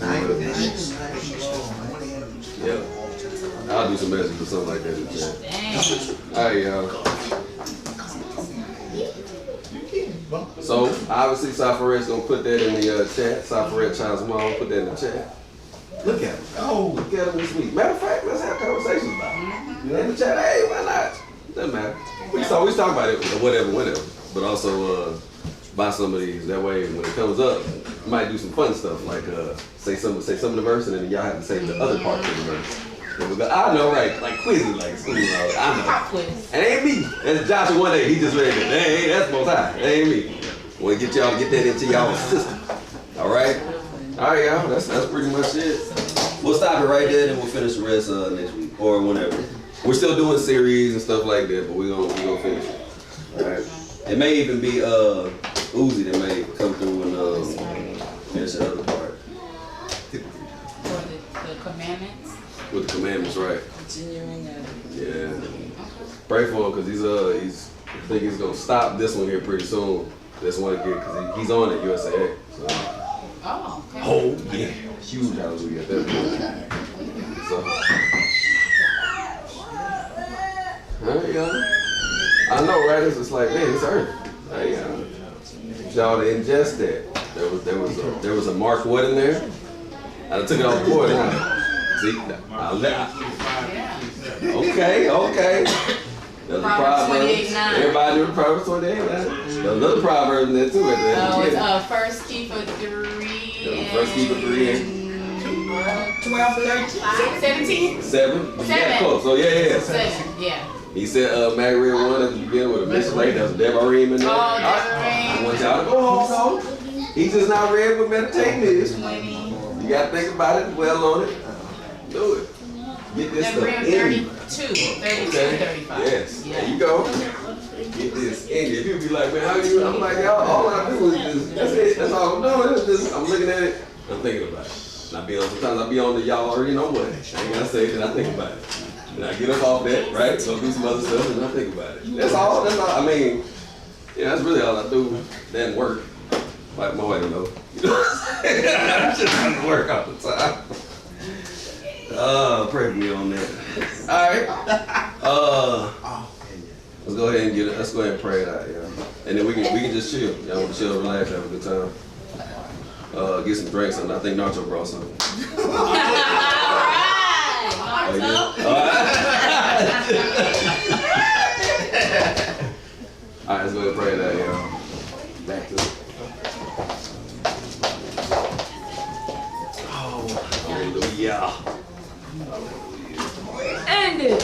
Speaker 2: Yep. I'll do some message or something like that in the chat. Alright, y'all. So, obviously, Safaret's gonna put that in the chat. Safaret Child's mom put that in the chat. Look at him. Oh, look at him this week. Matter of fact, let's have conversations about it. In the chat, hey, why not? Doesn't matter. We talk about it, whatever. But also, buy some of these. That way, when it comes up, you might do some fun stuff like say some of the verse, and then y'all have to say the other part of the verse. And we go, I know, right? Like quizzy, like school. I know. It ain't me. That's Joshua one day. He just read it. Hey, that's Most High. It ain't me. Want to get y'all to get that into y'all's system. All right, y'all. That's pretty much it. We'll stop it right there, and we'll finish the rest next week or whenever. We're still doing series and stuff like that, but we're gonna finish it. All right. It may even be Uzi that may come through and finish the other part.
Speaker 3: For the commandments.
Speaker 2: With the commandments, right?
Speaker 5: Continuing.
Speaker 2: Yeah. Pray for him because I think he's gonna stop this one here pretty soon. This one again because he's on at USA. So.
Speaker 3: Oh, okay.
Speaker 2: Oh yeah, huge hallelujah at that point. So. Alright, y'all. I know, right? It's just like, man, it's earth. Hey, y'all to ingest that. There was a Mark what in there. I took it off the board. See, okay. There's a proverb. Everybody knew Proverbs 28. There's another proverb in there too. At the end.
Speaker 3: It's First Keeper 3.
Speaker 2: First Keeper 3 and
Speaker 3: 12, 13, 17.
Speaker 2: 7. You got close. So yeah.
Speaker 3: 7. Yeah.
Speaker 2: He said Magriel 1 at the beginning with a mission late. That was Devarim in there.
Speaker 3: Oh,
Speaker 2: I want y'all to go home. He just not read what meditating is.
Speaker 3: 20.
Speaker 2: You gotta think about it, dwell on it. Do it. Get this stuff in you.
Speaker 3: 32, 35.
Speaker 2: Yes,
Speaker 3: Yeah.
Speaker 2: there you go. Get this in you. You'll be like, man, how you? I'm like, y'all, all I do is just, that's it. That's all I'm doing. It's just, I'm looking at it, I'm thinking about it. And sometimes I be on the y'all already know what. I ain't gotta say that I think about it. And I get up off that, right? Go do some other stuff and I think about it. That's all. I mean, yeah, that's really all I do. That work. Like my wife don't know. You know what I'm saying? I just have to work all the time. Pray for me on that. Alright. Let's go ahead and pray it out, yeah. And then we can just chill. Y'all want to chill, relax, have a good time. Get some drinks, and I think Nacho brought some. Alright, let's go ahead and pray it out, y'all. Back to it. Oh, hallelujah.
Speaker 3: End it.